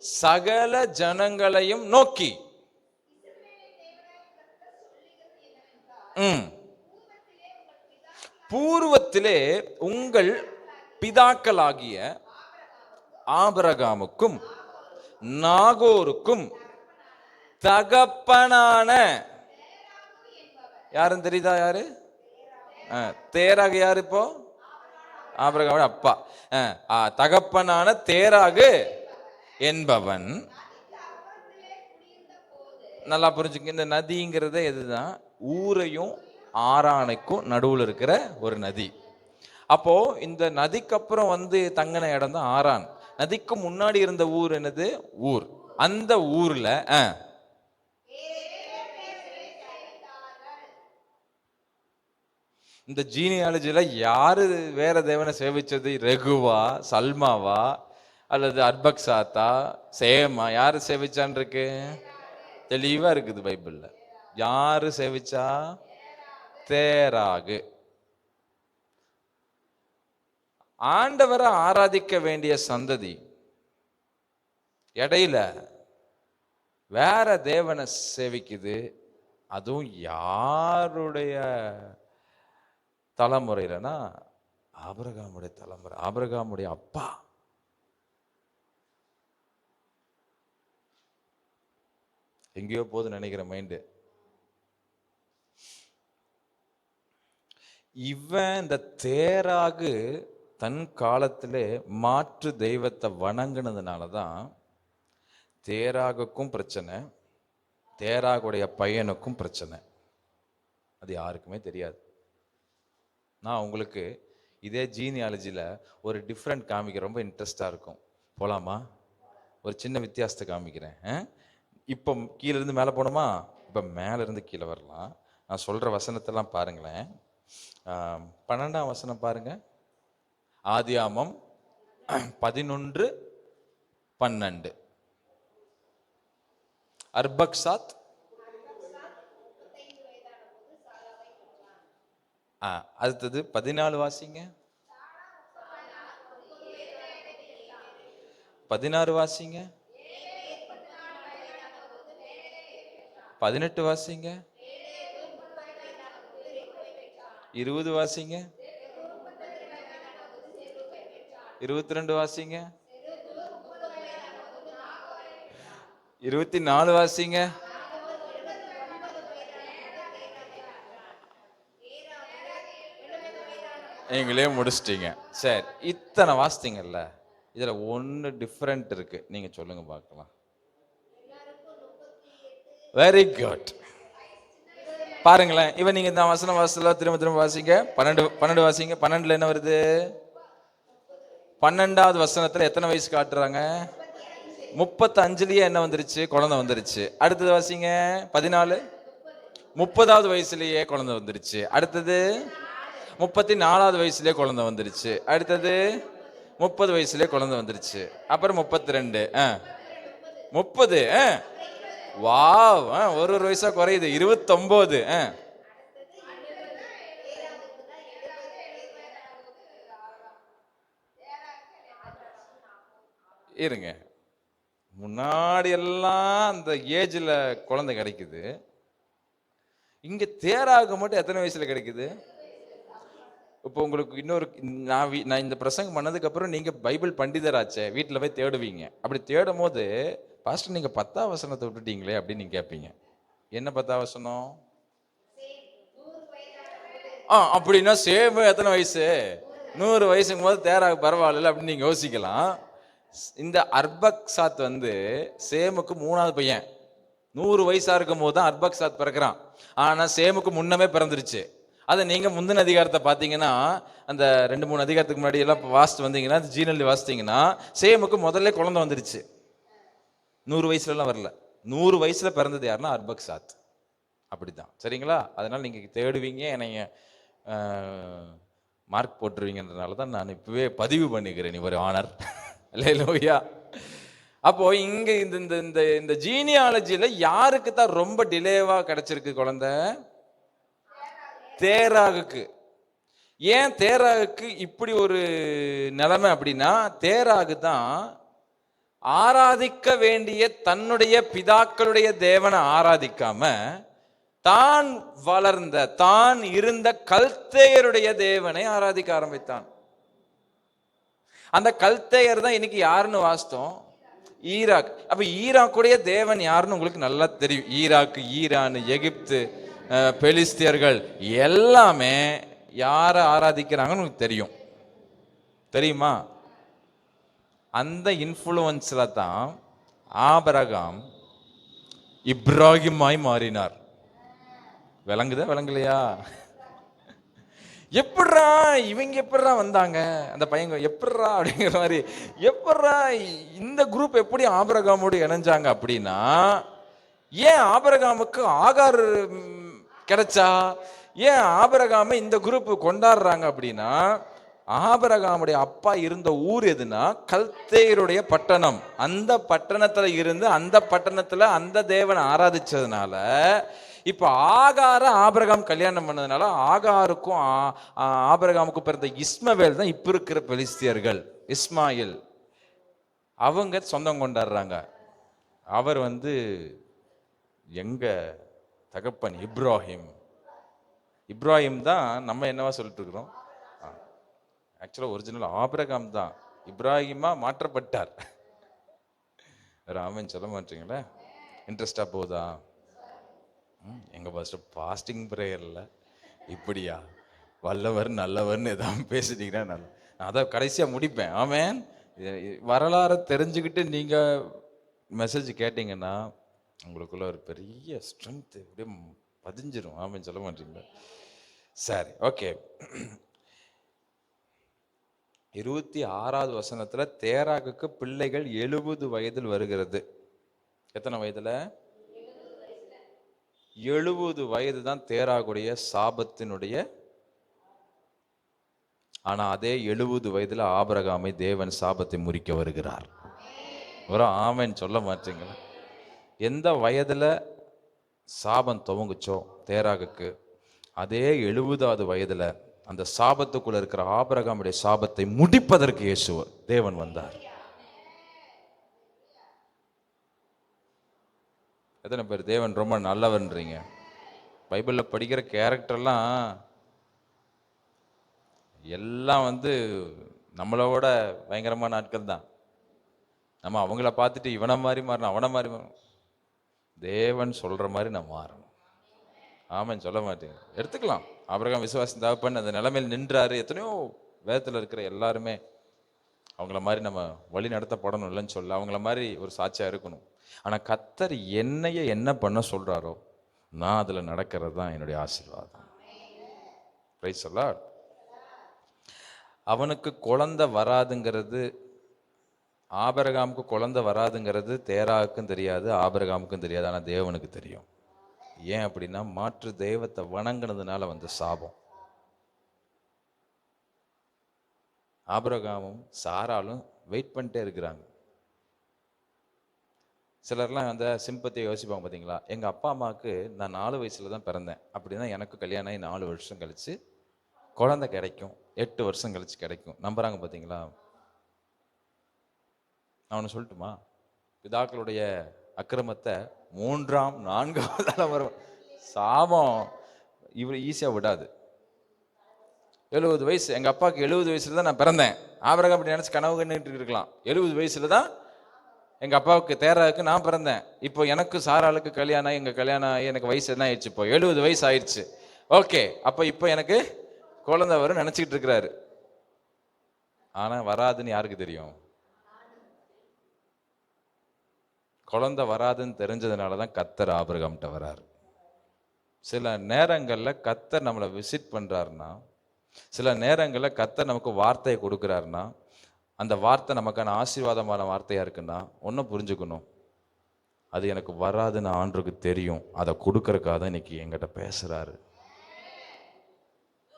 சகல ஜனங்களையும் நோக்கி, பூர்வத்திலே உங்கள் பிதாக்களாகிய ஆபிரகாமுக்கும் நாகோருக்கும் தகப்பனான, யாரும் தெரியுதா? யாரு தேராகு? யாரு இப்போ? ஆபிரகாமோட அப்பா. தகப்பனான தேராகு என்பவன். நல்லா புரிஞ்சுக்க, இந்த நதிங்கிறத எதுதான்? ஊரையும் ஆரானைக்கும் நடுவில் இருக்கிற ஒரு நதி. அப்போ இந்த நதிக்கு அப்புறம் தங்கின இடம் தான் ஆரான். நதிக்கு முன்னாடி இருந்த ஊர் என்னது? ஊர். அந்த ஊர்ல இந்த ஜீனியாலஜில யாரு வேற தேவனை சேவிச்சது? ரெகுவா, சல்மாவா, அல்லது அர்பக்சாத்தா, சேமா? யாரு சேவிச்சான் இருக்கு, தெளிவா இருக்குது பைபிள்ல. யாரு சேவிச்சா? தேராகு. ஆண்டவரை ஆராதிக்க வேண்டிய சந்ததி இடையில வேற தேவனை சேவிக்குது. அதுவும் யாருடைய தலைமுறையிலனா? ஆபிரகாமுடைய தலைமுறை, ஆபிரகாமுடைய அப்பா. எங்கேயோ போது நினைக்கிற மைண்டு. இவன் இந்த தேராகு தன் காலத்திலே மாற்று தெய்வத்தை வணங்கினதுனாலதான் தேராகுக்கும் பிரச்சனை, தேராகுடைய பையனுக்கும் பிரச்சனை. அது யாருக்குமே தெரியாது. நான் உங்களுக்கு இதே ஜீனியாலஜியில் ஒரு டிஃப்ரெண்ட் காமிக்க ரொம்ப இன்ட்ரெஸ்டாக இருக்கும். போகலாமா? ஒரு சின்ன வித்தியாசத்தை காமிக்கிறேன். இப்போ கீழேருந்து மேலே போகணுமா? இப்போ மேலேருந்து கீழே வரலாம். நான் சொல்கிற வசனத்தெல்லாம் பாருங்களேன். 12ஆம் வசனம் பாருங்க. ஆதியாமம் 11:12. அர்பக்சாத் அடுத்தது 14 வாசிங்க. 16 வாசிங்க. 18 வாசிங்க. 20 வாசிங்க. 22 வாசிங்க. 24 வாசிங்க. நீங்களே முடிச்சிட்டீங்க. சரி, இத்தனை வாசித்தீங்கல்ல, இதுல ஒன்னு டிஃபரெண்ட் இருக்கு. நீங்க சொல்லுங்க பார்க்கலாம். Very good. பாருங்களேன். இவன் நீங்க இந்த வசனம் வாசல திரும்ப திரும்ப வாசிங்க. 12 வாசிங்க. 12ல என்ன வருது? 12வது வசனத்துல எத்தனை வயசு காட்டுறாங்க? 35லயே என்ன வந்துருச்சு? குழந்தை வந்துருச்சு. அடுத்தது வாசிங்க 14. 30வது வயசுலயே குழந்தை வந்துருச்சு. அடுத்தது 34வது வயசுலயே குழந்தை வந்துருச்சு. அடுத்தது 30 வயசுலயே குழந்தை வந்துருச்சு. அப்புறம் 32, 30, வாவ், ஒரு வயசா குறையுது, 29. இருங்க, முன்னாடி எல்லாம் அந்த ஏஜ்ல குழந்தை கிடைக்குது, இங்க தேராக மட்டும் எத்தனை வயசுல கிடைக்குது? இப்போ உங்களுக்கு இன்னொரு, நான் இந்த பிரசங்கம் பண்ணதுக்கு அப்புறம் நீங்க பைபிள் பண்டிதராச்சே, வீட்டுல போய் தேடுவீங்க. அப்படி தேடும் போது, பாஸ்டர் நீங்க 10ஆம் வசனத்தை விட்டுட்டீங்களே அப்படின்னு நீங்க கேட்பீங்க. என்ன 10ஆம் வசனம்? அப்படின்னா சேம் எத்தனை வயசு? 100 வயசுக்கும் போது தேராக பரவாயில்ல அப்படின்னு நீங்க யோசிக்கலாம். இந்த அர்பக்சாத் வந்து சேமுக்கு 3வது பையன். 100 வயசா இருக்கும் போது தான் அர்பக்சாத் பிறக்கிறான். ஆனா சேமுக்கு முன்னமே பிறந்துருச்சு. அதை நீங்க முந்தின அதிகாரத்தை பார்த்தீங்கன்னா, அந்த 2-3 அதிகாரத்துக்கு முன்னாடி எல்லாம் வாசித்து வந்தீங்கன்னா, ஜீனல் வாசித்தீங்கன்னா, சேமுக்கு முதல்ல குழந்தை வந்துருச்சு. 100 வயசுல எல்லாம் வரல. 100 வயசுல பிறந்தது யாருன்னா அர்பக்சாத். அப்படிதான், சரிங்களா? அதனால நீங்க தேடுவீங்க, என்னைய மார்க் போட்டுருவீங்கன்றதுனால தான் நான் இப்பவே பதிவு பண்ணிக்கிறேன் ஒரு ஆனர். அல்லேலூயா. அப்போ இங்க இந்த இந்த இந்த ஜீனியாலஜில யாருக்கு தான் ரொம்ப டிலேவா கிடைச்சிருக்கு குழந்தை? தேராகுக்கு. ஏன் தேராகுக்கு இப்படி ஒரு நிலைமை அப்படின்னா, தேராகு தான் ஆராதிக்க வேண்டிய தன்னுடைய பிதாக்களுடைய தேவனை ஆராதிக்காம, தான் வளர்ந்த, தான் இருந்த கல்தேயருடைய தேவனை ஆராதிக்க ஆரம்பித்தான். அந்த கல்தேயர் தான் இன்னைக்கு யாருன்னு வாசித்தோம்? ஈராக். அப்ப ஈராக்குடைய தேவன் யாருன்னு உங்களுக்கு நல்லா தெரியும். ஈராக், ஈரான், எகிப்து, பெலிஸ்தியர்கள் எல்லாமே யாரை ஆராதிக்கிறாங்கன்னு உங்களுக்கு தெரியும். தெரியுமா? அந்த இன்ஃப்ளூயன்ஸ்ல தான் ஆபிரகாம் இப்ராஹிமாய் மாறினார். விளங்குதா விளங்கலையா? எப்படா இவங்க எப்படா வந்தாங்க, அந்த பையங்க எப்படா அப்படிங்கிற மாதிரி, எப்படா இந்த குரூப் எப்படி ஆபிரகாமோடு இணைஞ்சாங்க அப்படின்னா, ஏன் ஆபிரகாமுக்கு ஆகார் கிடைச்சா, ஏன் ஆபிரகாம இந்த குரூப் கொண்டாடுறாங்க அப்படின்னா, ஆபிரகாமுடைய அப்பா இருந்த ஊர் எதுனா கல்தேயருடைய பட்டணம். அந்த பட்டணத்துல இருந்து அந்த பட்டணத்துல அந்த தேவனை ஆராதிச்சதுனால, இப்ப ஆகார ஆபிரகாம் கல்யாணம் பண்ணதுனால ஆகாருக்கும் ஆபிரகாமுக்கும் பிறந்த இஸ்மவேல் தான் இப்ப இருக்கிற பெலிஸ்தியர்கள். இஸ்மாயில் அவங்க சொந்தம் கொண்டாடுறாங்க. அவர் வந்து எங்க தகப்பன் இப்ராஹிம். இப்ராஹிம் தான் நம்ம என்னவா சொல்லிட்டு இருக்கிறோம்? ஆக்சுவலா ஒரிஜினல் ஆபிரகாம் தான் இப்ராஹிமா மாற்றப்பட்டார். ராமன் சொல்ல மாட்டீங்களா? இன்ட்ரெஸ்டா போதா? எங்க பாஸ்டர் பாஸ்டிங் பிரேயர்ல இப்படியா வல்லவர் நல்லவர்னு எதாவது பேசிட்டீங்கன்னா நான் அதான் கடைசியா முடிப்பேன். ஆமேன். வரலாறு தெரிஞ்சுக்கிட்டு நீங்க மெசேஜ் கேட்டீங்கன்னா உங்களுக்குள்ள ஒரு பெரிய ஸ்ட்ரென்த் அப்படியே பதிஞ்சிரும். ஆமேன் சொல்ல மாட்டீங்களா? சரி, ஓகே. 26வது வசனத்துல தேராகுக்கு பிள்ளைகள் 70 வயதில் வருகிறது. எத்தனை வயதுல? 70 வயது தான் தேராகுடைய சாபத்தினுடைய. ஆனா அதே 70 வயதுல ஆபிரகாமை தேவன் சாபத்தை முறிக்க வருகிறார். ஒரு ஆமென் சொல்ல மாட்டீங்களா? எந்த வயதுல சாபம் துவங்குச்சோ தேராகுக்கு, அதே 70வது வயதுல அந்த சாபத்துக்குள்ள இருக்கிற ஆபிரகாமுடைய சாபத்தை முடிப்பதற்கு இயேசு தேவன் வந்தார். எத்தனை பேர் தேவன் ரொம்ப நல்லவன்றீங்க? பைபிள்ல படிக்கிற கேரக்டர்லாம் எல்லாம் வந்து நம்மளோட பயங்கரமான ஆட்கள் தான். நம்ம அவங்கள பார்த்துட்டு இவனை மாதிரி மாறணும், அவனை மாதிரி மாறணும். தேவன் சொல்ற மாதிரி நம்ம மாறணும். ஆமாம் சொல்ல மாட்டேங்க. எடுத்துக்கலாம், ஆபிரகாம் விசுவாசம் தகப்பன் அந்த நிலைமையில் நின்றாரு. எத்தனையோ வேதத்தில் இருக்கிற எல்லாருமே அவங்கள மாதிரி நம்ம வழி நடத்தப்படணும் இல்லைன்னு சொல்ல, அவங்கள மாதிரி ஒரு சாட்சியா இருக்கணும். ஆனா கர்த்தர் என்னைய என்ன பண்ண சொல்றாரோ நான் அதுல நடக்கிறது தான் என்னுடைய ஆசீர்வாதம். Price the Lord. அவனுக்கு குழந்தை வராதுங்கிறது, ஆபிரகாமுக்கு குழந்தை வராதுங்கிறது தேராவுக்கும் தெரியாது, ஆபிரகாமுக்கும் தெரியாது. ஆனால் தேவனுக்கு தெரியும். ஏன் அப்படின்னா, மாற்று தெய்வத்தை வணங்கினதுனால வந்த சாபம். ஆபிரகாமும் சாராலும் வெயிட் பண்ணிட்டே இருக்கிறாங்க. சிலர்லாம் அந்த சிம்பத்தியை யோசிப்பாங்க பார்த்தீங்களா, எங்கள் அப்பா அம்மாவுக்கு நான் 4 வயசில் தான் பிறந்தேன், அப்படின்னா எனக்கு கல்யாணம் ஆகி 4 வருஷம் கழித்து குழந்தை கிடைக்கும், 8 வருஷம் கழித்து கிடைக்கும், நம்புறாங்க பார்த்தீங்களா? நான் ஒன்று சொல்லட்டுமா? பிதாக்களுடைய அக்கிரமத்தை 3ஆம் 4ஆம் தலைமுறை சாபம் இவ்வளோ ஈஸியாக விடாது. 70 வயசு, எங்கள் அப்பாவுக்கு 70 வயசுல தான் நான் பிறந்தேன், ஆபிரகாம் அப்படி நினச்சி கனவு கண்டுட்டு இருக்கலாம். 70 வயசுல தான் எங்கள் அப்பாவுக்கு தேராவுக்கு நான் பிறந்தேன். இப்போ எனக்கு சாராளுக்கு கல்யாணம் ஆகி, எங்கள் கல்யாணம் ஆகி எனக்கு வயசு என்ன ஆயிடுச்சு, இப்போ 70 வயசு ஆயிடுச்சு. ஓகே, அப்போ இப்போ எனக்கு குழந்தை வரும் நினச்சிக்கிட்டு இருக்கிறாரு. ஆனால் வராதுன்னு யாருக்கு தெரியும்? குழந்தை வராதுன்னு தெரிஞ்சதுனால தான் கர்த்தர் ஆபிரகாம்கிட்ட வராரு. சில நேரங்களில் கர்த்தர் நம்மளை விசிட் பண்ணுறாருன்னா, சில நேரங்களில் கர்த்தர் நமக்கு வார்த்தையை கொடுக்குறாருன்னா, அந்த வார்த்தை நமக்கான ஆசீர்வாதமான வார்த்தையாக இருக்குன்னா ஒன்றும் புரிஞ்சுக்கணும், அது எனக்கு வராதுன்னு ஆண்டவருக்கு தெரியும். அதை கொடுக்கறக்காக தான் இன்னைக்கு என்கிட்ட பேசுகிறாரு.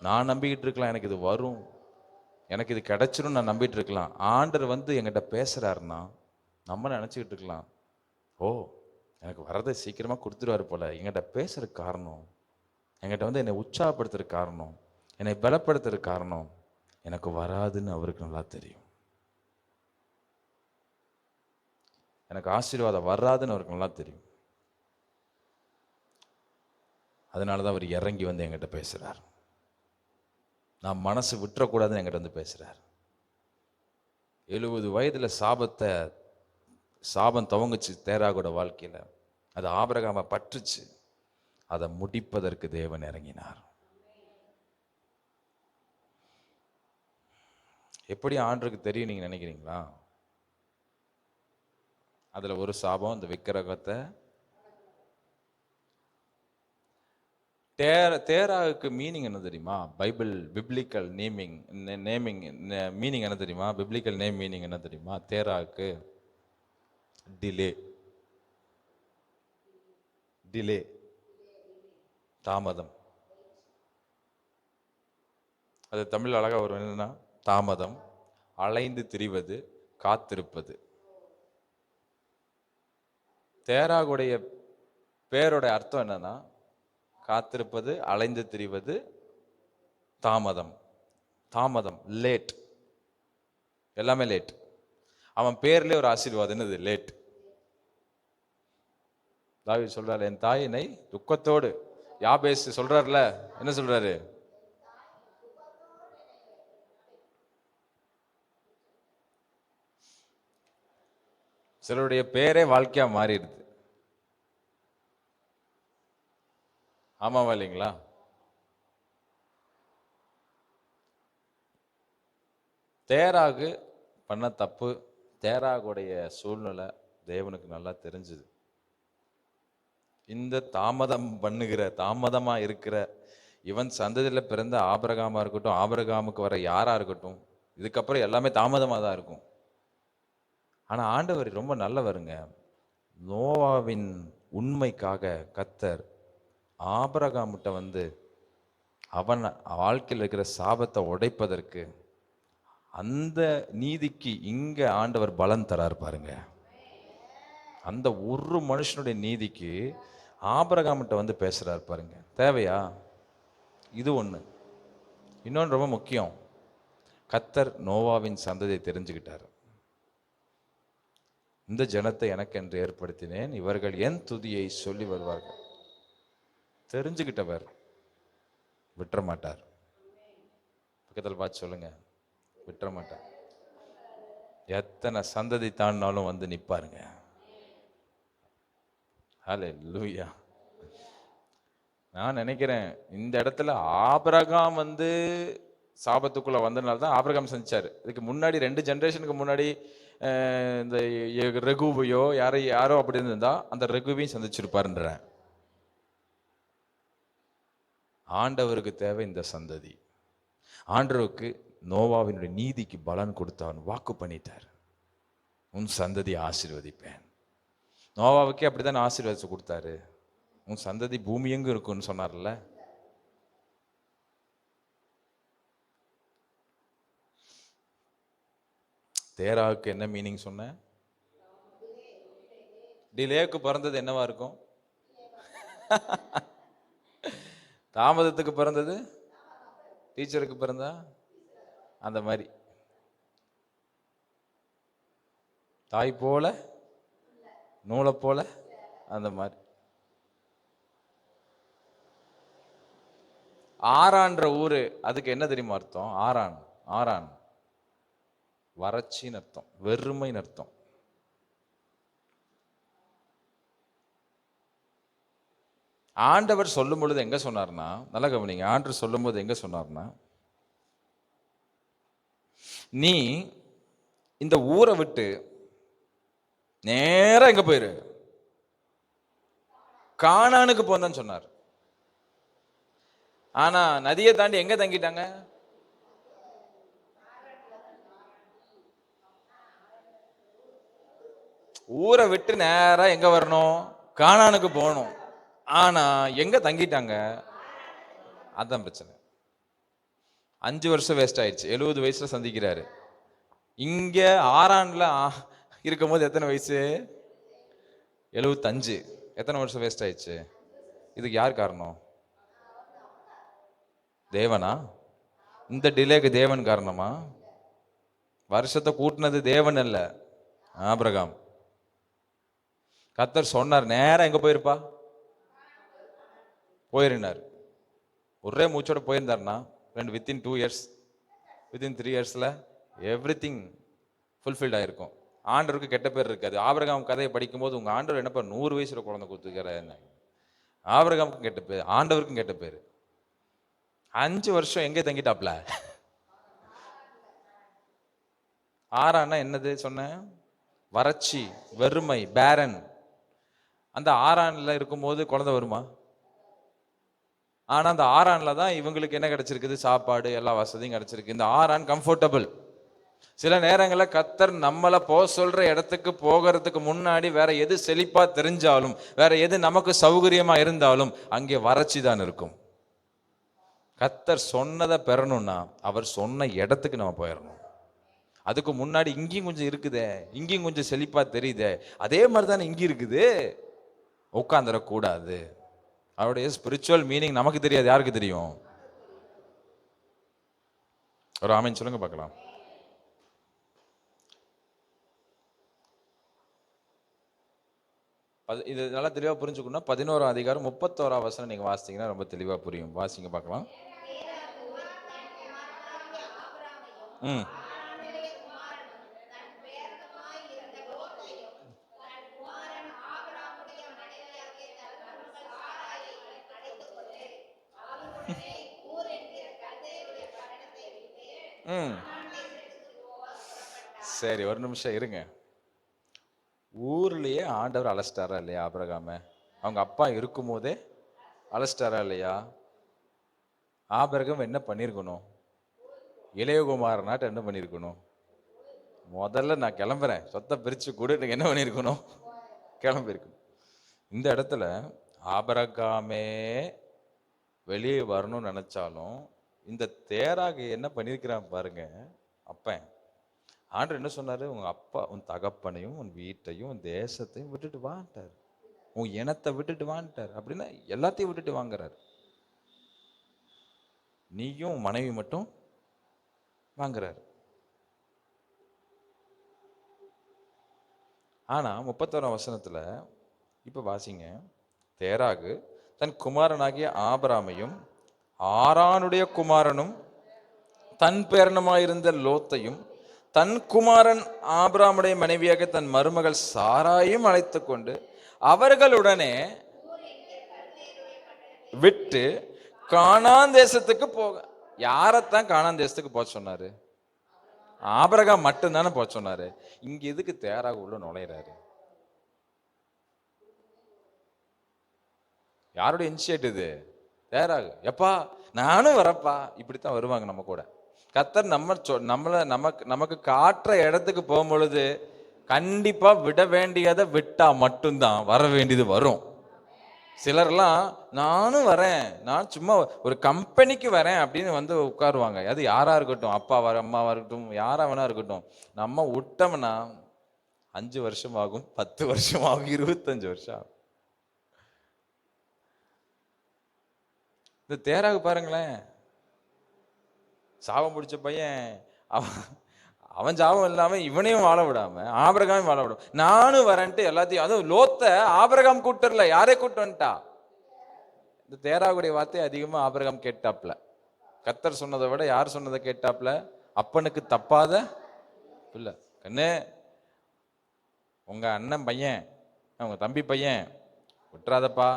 நான் நம்பிக்கிட்டு இருக்கலாம் எனக்கு இது வரும், எனக்கு இது கிடைச்சிரும் நான் நம்பிட்டு இருக்கலாம். ஆண்டவர் வந்து என்கிட்ட பேசுகிறாருன்னா நம்ம நினச்சிக்கிட்டு இருக்கலாம், ஓ எனக்கு வரதை சீக்கிரமாக கொடுத்துருவாரு போல. என்கிட்ட பேசுறதுக்கு காரணம், என்கிட்ட வந்து என்னை உற்சாகப்படுத்துறதுக்கு காரணம், என்னை பலப்படுத்துறதுக்கு காரணம், எனக்கு வராதுன்னு அவருக்கு நல்லா தெரியும். எனக்கு ஆசீர்வாதம் வராதுன்னு அவருக்கு நல்லா தெரியும். அதனால தான் அவர் இறங்கி வந்து என்கிட்ட பேசுகிறார். நான் மனசு விட்டுறக்கூடாதுன்னு என்கிட்ட வந்து பேசுகிறார். 70 வயதில் சாபம் துவங்குச்சு தேராகோட வாழ்க்கையில். அது ஆபிரகாமை பற்றுச்சு. அதை முடிப்பதற்கு தேவன் இறங்கினார். எப்படி ஆண்டருக்கு தெரியும் நீங்க நினைக்கிறீங்களா? அதுல ஒரு சாபம், அந்த விக்கிரகத்தை தேராவுக்கு மீனிங் என்ன தெரியுமா? பிப்ளிக்கல் நேமிங் மீனிங் என்ன தெரியுமா? பிப்ளிக்கல் நேம் மீனிங் என்ன தெரியுமா? தேராவுக்கு டிலே, தாமதம். அது தமிழ் அழகா வரும். என்னன்னா, தாமதம், அலைந்து திரிவது, காத்திருப்பது. தேராகுடைய பேரோட அர்த்தம் என்னன்னா, காத்திருப்பது, அலைந்து திரிவது, தாமதம், லேட், எல்லாமே லேட். அவன் பேர்ல ஒரு ஆசீர்வாதம், என்னது? லேட். தாவீது சொல்றாரு, என் தாயினை துக்கத்தோடு, யாபேஸ் சொல்றாருல, என்ன சொல்றாரு? சிலருடைய பேரே வாழ்க்கையா மாறிடுது. ஆமாவா இல்லைங்களா? தேராகு பண்ண தப்பு, தேராகுடைய சூழ்நிலை தேவனுக்கு நல்லா தெரிஞ்சுது. இந்த தாமதமா இருக்கிற இவன் சந்ததியில் பிறந்த ஆபிரகாமா இருக்கட்டும், ஆபிரகாமுக்கு வர யாரா இருக்கட்டும், இதுக்கப்புறம் எல்லாமே தாமதமாக தான் இருக்கும். ஆனால் ஆண்டவர் ரொம்ப நல்லவருங்க. நோவாவின் உண்மைக்காக கர்த்தர் ஆபிரகாம்கிட்ட வந்து அவன் வாழ்க்கையில் இருக்கிற சாபத்தை உடைப்பதற்கு, அந்த நீதிக்கு இங்க ஆண்டவர் பலன் தரார் பாருங்க. அந்த ஒரு மனுஷனுடைய நீதிக்கு ஆபிரகாம்கிட்ட வந்து பேசுறார் பாருங்க. தேவையா? இது ஒண்ணு. இன்னொன்று ரொம்ப முக்கியம். கர்த்தர் நோவாவின் சந்ததியை தெரிஞ்சுக்கிட்டார். இந்த ஜனத்தை எனக்கென்று ஏற்படுத்தினேன், இவர்கள் என் துதியை சொல்லி வருவார்கள். தெரிஞ்சுக்கிட்டவர் விட்டுற மாட்டார். பக்கத்தில் பார்த்து சொல்லுங்க, விட்டுற மாட்டார். எத்தனை சந்ததி தாண்டினாலும் வந்து நிப்பாருங்க. ஹல்லேலூயா. நான் நினைக்கிறேன் இந்த இடத்துல ஆபிரகாம் வந்து சாபத்துக்குள்ள வந்ததுனால தான் ஆபிரகாம் சந்திச்சாரு. இதுக்கு முன்னாடி 2 ஜெனரேஷனுக்கு முன்னாடி இந்த ரகுவையோ யாரோ அப்படி இருந்தா அந்த ரகுவையும் சந்திச்சிருப்பாருன்ற. ஆண்டவருக்கு தேவை இந்த சந்ததி. ஆண்டவருக்கு நோவாவினுடைய நீதிக்கு பலன் கொடுத்தான், வாக்கு பண்ணிட்டார், உன் சந்ததியை ஆசீர்வதிப்பேன். நோவாவுக்கே அப்படித்தான் ஆசீர்வாதத்தை கொடுத்தாரு, உன் சந்ததி பூமி எங்கும் இருக்குன்னு சொன்னார்ல. தேராவுக்கு என்ன மீனிங் சொன்ன? டிலேக்கு பிறந்தது என்னவா இருக்கும்? தாமதத்துக்கு பிறந்தது டீச்சருக்கு பிறந்தா அந்த மாதிரி. தாய் போல நூலை போல அந்த மாதிரி. ஆரான்ற ஊரு, அதுக்கு என்ன தெரியுமா அர்த்தம்? ஆரான், ஆரான் வறட்சின்னு அர்த்தம், வெறுமைன்னு அர்த்தம். ஆண்டவர் சொல்லும் பொழுது எங்க சொன்னார்னா, நல்லா கவனிங்க, ஆண்டவர் சொல்லும் போது எங்க சொன்னார்னா, நீ இந்த ஊரை விட்டு நேரா எங்க போயிரு, கானானுக்கு போன்னு சொன்னார். ஆனா நதியை தாண்டி எங்க தங்கிட்டாங்க? ஊரை விட்டு நேரா எங்க வரணும்? கானானுக்கு போகணும். ஆனா எங்க தங்கிட்டாங்க? அதான் பிரச்சனை. 5 வருஷம் வேஸ்ட் ஆயிடுச்சு. 70 வயசுல சந்திக்கிறாரு. இங்க ஆரான்ல இருக்கும் போது எத்தனை வயசு? 75. எத்தனை வருஷம் வேஸ்ட் ஆயிடுச்சு? இதுக்கு யார் காரணம்? தேவனா? இந்த டிலேக்கு தேவன் காரணமா? வருஷத்தை கூட்டினது தேவன் அல்ல, ஆபிரகாம். கர்த்தர் சொன்னார், நேரம் எங்க போயிருப்பா, போயிருந்தார். ஒரே மூச்சோட போயிருந்தார்னா வித்தின் 2 இயர்ஸ், வித்தின் 3 இயர்ஸ்ல எவ்ரிதிங் ஃபுல்ஃபில்ட் ஆயிருக்கும். ஆண்டவருக்கு கெட்ட பேர் இருக்காது. ஆபிரகாம் கதையை படிக்கும் போது உங்க ஆண்டவர் என்ன 100 வயசுல குழந்தை கொடுத்துக்கிறாரு. ஆபிரகாமுக்கும் கெட்ட பேர், ஆண்டவருக்கும் கெட்ட பேர். 5 வருஷம் எங்கே தங்கிட்டாப்ல? ஆறான்னா என்னது சொன்ன? வறட்சி, வெறுமை, பேரன். அந்த ஆறான்ல இருக்கும்போது குழந்தை வருமா? ஆனா அந்த ஆறான்ல தான் இவங்களுக்கு என்ன கிடைச்சிருக்குது? சாப்பாடு, எல்லா வசதியும் கிடைச்சிருக்கு. இந்த ஆறான் கம்ஃபர்டபுள். சில நேரங்களில் கர்த்தர் நம்மளை சொல்ற இடத்துக்கு போகிறதுக்கு முன்னாடி வேற எது செழிப்பா தெரிஞ்சாலும், வேற எது நமக்கு சௌகரியமா இருந்தாலும் அங்கே வறட்சி தான் இருக்கும். கர்த்தர் சொன்னதை பெறணும்னா அவர் சொன்ன இடத்துக்கு நம்ம போயிடணும். அதுக்கு முன்னாடி இங்கேயும் கொஞ்சம் இருக்குதே, இங்கேயும் கொஞ்சம் செழிப்பா தெரியுதே, அதே மாதிரி தானே இங்கே இருக்குது, உட்காந்துடக்கூடாது. அவருடைய ஸ்பிரிச்சுவல் மீனிங் நமக்கு தெரியாது, யாருக்கு தெரியும்? ஒரு ஆமீன் சொல்லுங்க பார்க்கலாம். இது நல்லா தெளிவா புரிஞ்சுக்கணும். 11ஆம் அதிகாரம் 31ஆம் வசனம் நீங்க வாசித்தீங்கன்னா ரொம்ப தெளிவா புரியும். வாசிங்க பார்க்கலாம். சரி, ஒரு நிமிஷம் இருங்க. ஊர்லயே ஆண்டவர் அழைச்சிட்டாரா இல்லையா ஆபிரகாம? அவங்க அப்பா இருக்கும் போதே அழைச்சிட்டாரா இல்லையா? ஆபிரகாம் என்ன பண்ணிருக்கணும்? இளையகுமாரனாட்ட என்ன பண்ணிருக்கணும்? முதல்ல நான் கிளம்புறேன், சொத்தை பிரிச்சு கூட என்ன பண்ணிருக்கணும்? கிளம்பிருக்கணும். இந்த இடத்துல ஆபிரகாமே வெளியே வரணும்னு நினைச்சாலும் இந்த தேராக என்ன பண்ணிருக்கிறான் பாருங்க. அப்பன் ஆண்டவர் என்ன சொன்னாரு? உங்க அப்பா, உன் தகப்பனையும் உன் வீட்டையும் உன் தேசத்தையும் விட்டுட்டு வான்ட்டார், உன் இனத்தை விட்டுட்டு வான்ட்டார். அப்படின்னா எல்லாத்தையும் விட்டுட்டு வாங்குறாரு. நீயும் மனைவி மட்டும் வாங்குறாரு. ஆனா 31ஆம் வசனத்துல இப்ப வாசிங்க. தேராகு தன் குமாரனாகிய ஆபிராமையும் ஆரானுடைய குமாரனும் தன் பேரனுமாயிருந்த லோத்தையும் தன் குமாரன் ஆபிராமுடைய மனைவியாக தன் மருமகள் சாராயும் அழைத்து கொண்டு அவர்களுடனே விட்டு கானான் தேசத்துக்கு போக. யாரத்தான் கானான் தேசத்துக்கு போக சொன்னாரு? ஆபிரகாம் மட்டும்தானே போக சொன்னாரு. இங்க எதுக்கு தேராக உள்ள நுழையிறாரு? யாருடைய இனிஷியேட்டிவ் இது? தேராக எப்பா நானும் வரப்பா, இப்படித்தான் வருவாங்க நம்ம கூட. கர்த்தர் நமக்கு காட்டுற இடத்துக்கு போகும் பொழுது கண்டிப்பா விட வேண்டியதை விட்டா மட்டும்தான் வர வேண்டியது வரும். சிலர்லாம் நானும் வரேன், நான் சும்மா ஒரு கம்பெனிக்கு வரேன் அப்படின்னு வந்து உட்காருவாங்க. அது யாரா இருக்கட்டும், அப்பாவா அம்மாவா இருக்கட்டும், யாரா வேணா இருக்கட்டும். நம்ம விட்டோம்னா 5 வருஷம் ஆகும், 10 வருஷம் ஆகும், 25 வருஷம் ஆகும். இந்த தேராகு பாருங்களேன், சாபம் பிடிச்ச பையன், அவன் சாபம் இல்லாம இவனையும் வாழ விடாம ஆபிரகாமையும் வாழ விடாம நானும் வரேன்ட்டு எல்லாத்தையும், அதுவும் லோத்த ஆபிரகாம் கூட்டர்ல யாரே கூட்டு வந்துட்டா. இந்த தேராகுடைய வார்த்தை அதிகமா ஆபிரகாம் கேட்டாப்ல. கர்த்தர் சொன்னதை விட யார் சொன்னதை கேட்டாப்ல? அப்பனுக்கு தப்பாத இல்ல, கண்ணு உங்க அண்ணன் பையன், உங்க தம்பி பையன் விட்டுறாதப்பா,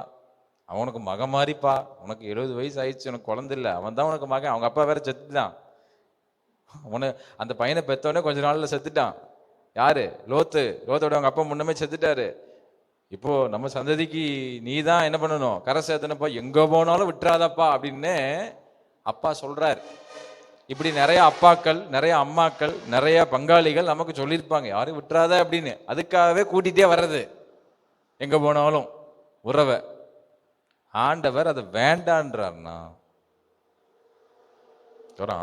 அவனுக்கு மகன் மாதிரிப்பா, உனக்கு 70 வயசு ஆயிடுச்சு, உனக்கு குழந்தை இல்லை, அவன் தான் உனக்கு மகன். அவங்க அப்பா வேற செத்துட்டான். அந்த பையனை பெத்தோடனே கொஞ்ச நாள்ல செத்துட்டான். யாரு? லோத்தோட அவங்க அப்பா முன்னமே செத்துட்டாரு. இப்போ நம்ம சந்ததிக்கு நீ தான் என்ன பண்ணணும், கரை சேர்த்தனப்பா, எங்க போனாலும் விட்டுறாதப்பா அப்படின்னு அப்பா சொல்றாரு. இப்படி நிறைய அப்பாக்கள், நிறைய அம்மாக்கள், நிறைய பங்காளிகள் நமக்கு சொல்லியிருப்பாங்க, யாரும் விட்டுறாத அப்படின்னு. அதுக்காகவே கூட்டிகிட்டே வர்றது எங்க போனாலும் உறவை. ஆண்டவர் அதை வேண்டான்றார்னா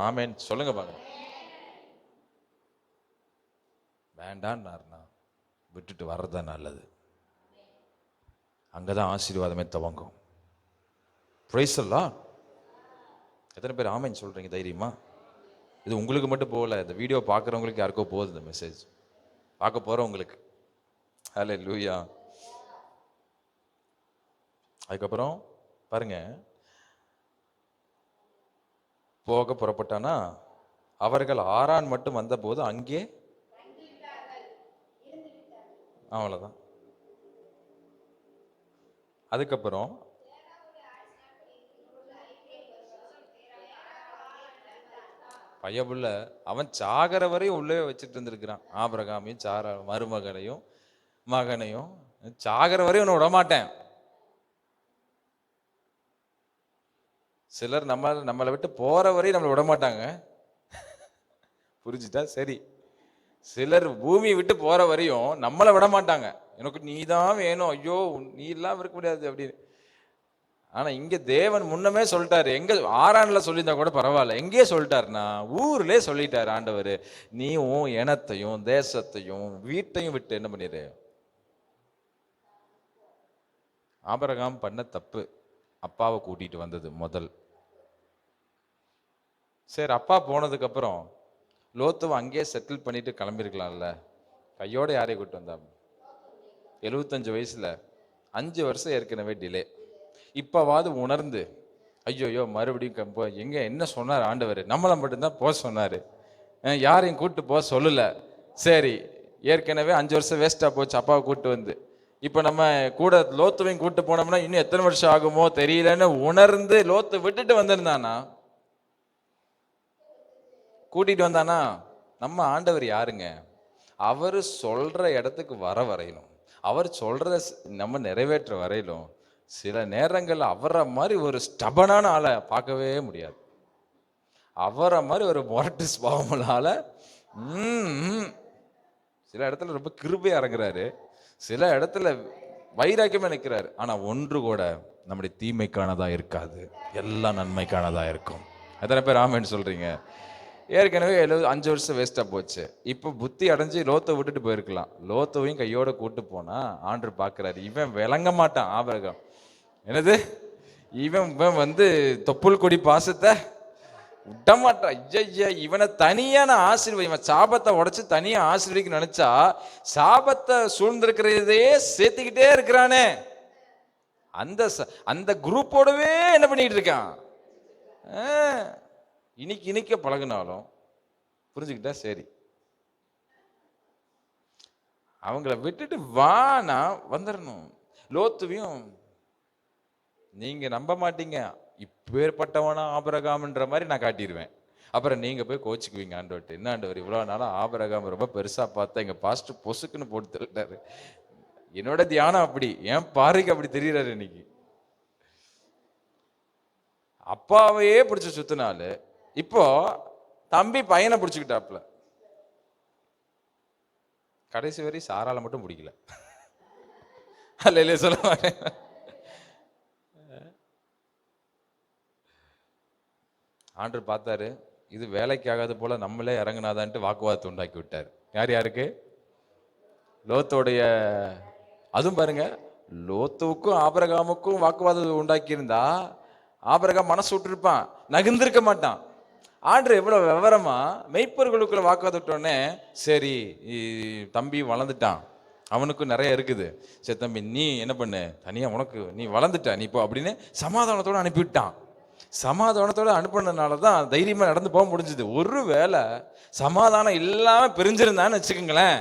ஆமேன் சொல்லுங்க பாருங்க. வேண்டான்னார்னா விட்டுட்டு வர்றதுதான் நல்லது. அங்கதான் ஆசீர்வாதமே துவங்கும். Price the Lord. எத்தனை பேர் ஆமேன் சொல்றீங்க தைரியமா? இது உங்களுக்கு மட்டும் போகல, இந்த வீடியோ பார்க்குறவங்களுக்கு யாருக்கோ போகுது இந்த மெசேஜ், பார்க்க போறவங்களுக்கு. ஹல்லேலூயா. அதுக்கப்புறம் பாருங்க, போக புறப்பட்டானா, அவர்கள் ஆரான் மட்டும் வந்த போது அங்கே அவ்வளவுதான். அதுக்கப்புறம் பையபுள்ள அவன் சாகர வரையும் உள்ளே வச்சுட்டு இருந்திருக்கிறான். ஆபிரகாமையும் மருமகனையும் மகனையும் சாகர வரையும் உன்னை விடமாட்டேன். சிலர் நம்மளை விட்டு போற வரையும் நம்மளை விடமாட்டாங்க, புரிஞ்சுட்டா சரி. சிலர் பூமியை விட்டு போற வரையும் நம்மளை விட மாட்டாங்க. எனக்கு நீ தான் வேணும், ஐயோ நீ இல்லாம இருக்க முடியாது அப்படின்னு. ஆனா இங்க தேவன் முன்னமே சொல்லிட்டாரு. எங்க ஆரான்ல சொல்லியிருந்தா கூட பரவாயில்ல, எங்கேயே சொல்லிட்டாருன்னா ஊர்லயே சொல்லிட்டாரு ஆண்டவர், நீ உன் இனத்தையும் தேசத்தையும் வீட்டையும் விட்டு என்ன பண்ணிரு. ஆபிரகாம் பண்ண தப்பு, அப்பாவை கூட்டிட்டு வந்தது முதல். சரி, அப்பா போனதுக்கு அப்புறம் லோத்துவை அங்கேயே செட்டில் பண்ணிட்டு கிளம்பிருக்கலாம்ல. கையோட யாரையும் கூட்டு வந்தா? 75 வயசுல 5 வருஷம் ஏற்கனவே டிலே. இப்பவாது உணர்ந்து, ஐயோயோ மறுபடியும் எங்க என்ன சொன்னார் ஆண்டவர், நம்மளை மட்டும்தான் போக சொன்னாரு, யாரையும் கூட்டு போக சொல்லல. சரி, ஏற்கனவே 5 வருஷம் வேஸ்டா போச்சு அப்பாவை கூட்டு வந்து. இப்ப நம்ம கூட லோத்துவையும் கூட்டு போனோம்னா இன்னும் எத்தனை வருஷம் ஆகுமோ தெரியலன்னு உணர்ந்து லோத்து விட்டுட்டு வந்திருந்தானா, கூட்டிட்டு வந்தானா. நம்ம ஆண்டவர் யாருங்க? அவர் சொல்ற இடத்துக்கு வர வரையிலும், அவர் சொல்றத நம்ம நிறைவேற்ற வரையிலும் சில நேரங்கள் அவரை மாதிரி ஒரு ஸ்டபனான ஆளை பார்க்கவே முடியாது. அவரை மாதிரி ஒரு மொரட்டு சுபாவங்களால சில இடத்துல ரொம்ப கிருபையா இறங்குறாரு, சில இடத்துல வைராக்கியமா நிற்கிறாரு. ஆனா ஒன்று கூட நம்முடைய தீமைக்கானதா இருக்காது, எல்லாம் நன்மைக்கானதா இருக்கும். எத்தனை பேர் ஆமென் சொல்றீங்க? ஏற்கனவே 5 வருஷம் வேஸ்டா போச்சு. இப்போ புத்தி அடைஞ்சு லோத்தை விட்டுட்டு போயிருக்கலாம். லோத்தவையும் கையோட கூட்டு போனா ஆண்டவர் பார்க்கிறாரு, இவன் விளங்க மாட்டான் ஆபிரகாம். என்னது இவன் வந்து தொப்புள் கொடி பாசத்தை விடமாட்டான். ஐயா, இவனை தனியான ஆசீர்வாதம், இவன் சாபத்தை உடைச்சு தனியா ஆசீர்வதிக்க நினைச்சா சாபத்தை சூழ்ந்திருக்கிறதே சேர்த்துக்கிட்டே இருக்கிறானே. அந்த குரூப்போடவே என்ன பண்ணிட்டு இருக்கான். இனிக்க பழகினாலும் புரிஞ்சுக்கிட்டா சரி. அவங்கள விட்டுட்டு வானா வந்துடணும். லோத்துவையும் நீங்க நம்ப மாட்டீங்க, இப்பேற்பட்டவனா ஆபிரகாம்ன்ற மாதிரி நான் காட்டிடுவேன். அப்புறம் நீங்க போய் கோச்சுக்குவீங்க ஆண்டவர்கிட்ட, என்ன ஆண்டவர் இவ்வளவு நாளா ஆபிரகாம் ரொம்ப பெருசா பார்த்தா எங்க பாஸ்டர் பொசுக்குன்னு போட்டு தள்ளிட்டாரு. என்னோட தியானம் அப்படி, என் பாறைக்கு அப்படி தெரியுறாரு. இன்னைக்கு அப்பாவையே பிடிச்ச சுத்தினாலு இப்போ தம்பி பையனை பிடிச்சிக்கிட்டாப்புல. கடைசி வரை சாரால மட்டும் பிடிக்கல. அல்ல சொல்ல மாட்டேன். ஆண்டவர் பார்த்தாரு, இது வேலைக்கு ஆகாது போல, நம்மளே இறங்குனாதான்ட்டு வாக்குவாதத்தை உண்டாக்கி விட்டார். யாருக்கு? லோத்தோடைய. அதுவும் பாருங்க, லோத்துவுக்கும் ஆபிரகாமுக்கும் வாக்குவாதம் உண்டாக்கி இருந்தா ஆபிரகாம் மனசு விட்டுருப்பான், நகர்ந்திருக்க மாட்டான். ஆண்டவர் எவ்வளவு விவரமா மெய்ப்பொருளுக்குள்ள வாக்குவாதம் விட்டோடனே, சரி தம்பி வளர்ந்துட்டான், அவனுக்கும் நிறைய இருக்குது, சரி தம்பி நீ என்ன பண்ணு, தனியா உனக்கு நீ வளர்ந்துட்ட நீ போ அப்படின்னு சமாதானத்தோட அனுப்பிவிட்டான். சமாதானத்தோட அனுப்பினதுனால தான் தைரியமா நடந்து போக முடிஞ்சது. ஒரு வேளை சமாதானம் இல்லாம பிரிஞ்சிருந்தான்னு வச்சுக்கோங்களேன்,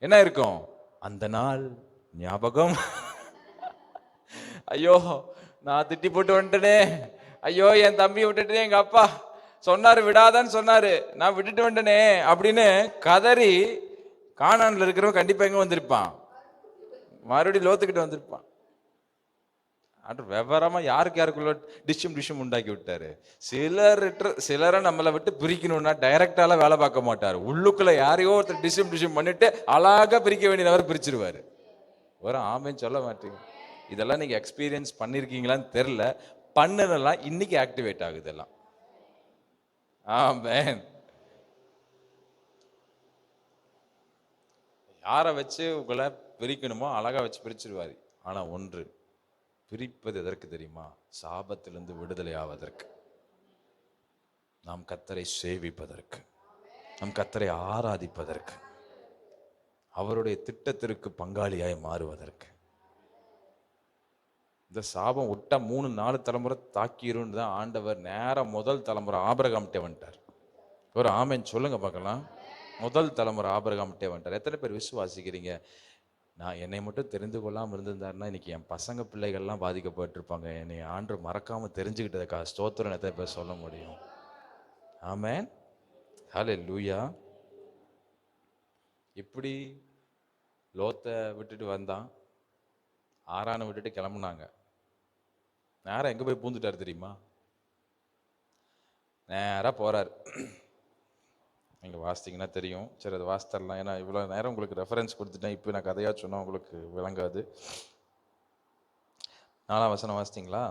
என்ன இருக்கும்? அந்த நாள் ஞாபகம், ஐயோ நான் திட்டி போட்டு வந்துட்டேனே, ஐயோ என் தம்பி விட்டுட்டேனே, எங்க அப்பா சொன்னாரு விடாதான்னு சொன்னாரு, நான் விட்டுட்டு வந்துட்டேனே அப்படின்னு கதறி கானான்ல இருக்கிறவன் கண்டிப்பா எங்க வந்திருப்பான்? மறுபடியும் லோத்துக்கிட்ட வந்திருப்பான். விவரமா யாருக்குள்ள டிஷம் உண்டாக்கி விட்டாரு. சிலரை நம்மளை விட்டு பிரிக்கணும்னா டைரக்டால வேலை பார்க்க மாட்டாரு, உள்ளுக்குள்ள யாரையோ ஒருத்தர் டிஷம் பண்ணிட்டு அழகா பிரிக்க வேண்டியவர் பிரிச்சிருவாரு. ஒரு ஆமேன்னு சொல்ல மாட்டீங்க. இதெல்லாம் நீங்க எக்ஸ்பீரியன்ஸ் பண்ணிருக்கீங்களான்னு தெரியல. பண்ணதெல்லாம் இன்னைக்கு ஆக்டிவேட் ஆகுது எல்லாம். ஆமென். யாரை வச்சு உங்களை பிரிக்கணுமோ அழகா வச்சு பிரிச்சிருவாரு. ஆனா ஒன்று, பிரிப்பது எதற்கு தெரியுமா? சாபத்திலிருந்து விடுதலை ஆவதற்கு, நாம் கர்த்தரை சேவிப்பதற்கு, நம் கர்த்தரை ஆராதிப்பதற்கு, அவருடைய திட்டத்திற்கு பங்காளியாய் மாறுவதற்கு. இந்த சாபம் விட்டா 3-4 தலைமுறை தாக்கிரும் தான் ஆண்டவர் நேரம் முதல் தலைமுறை ஆபிரகாம்கிட்ட வந்துட்டார். ஒரு ஆமென் சொல்லுங்க பார்க்கலாம். முதல் தலைமுறை ஆபிரகாம்கிட்ட வந்துட்டார். எத்தனை பேர் விசுவாசிக்கிறீங்க? நான் என்னை மட்டும் தெரிந்து கொள்ளாமல் இருந்திருந்தாருன்னா இன்னைக்கு என் பசங்க பிள்ளைகள்லாம் பாதிக்கப்பட்டிருப்பாங்க. என்னை ஆண்டவர் மறக்காம தெரிஞ்சுக்கிட்டதுக்காக ஸ்தோத்திரம் எத்தனை பேர் சொல்ல முடியும்? ஆமென், ஹல்லேலூயா. இப்படி லோத்தை விட்டுட்டு வந்தான், ஆரானை விட்டுட்டு கிளம்புனாங்க. நேரம் எங்க போய் பூந்துட்டார் தெரியுமா? நேரா போறார். நீங்க வாசித்தீங்கன்னா தெரியும். சரி, அதை வாசித்தரலாம். ஏன்னா இவ்வளோ நேரம் உங்களுக்கு ரெஃபரன்ஸ் கொடுத்துட்டேன். இப்போ நான் கதையாக சொன்னால் உங்களுக்கு விளங்காது. 4ஆம் வசனம் வாசித்தீங்களா?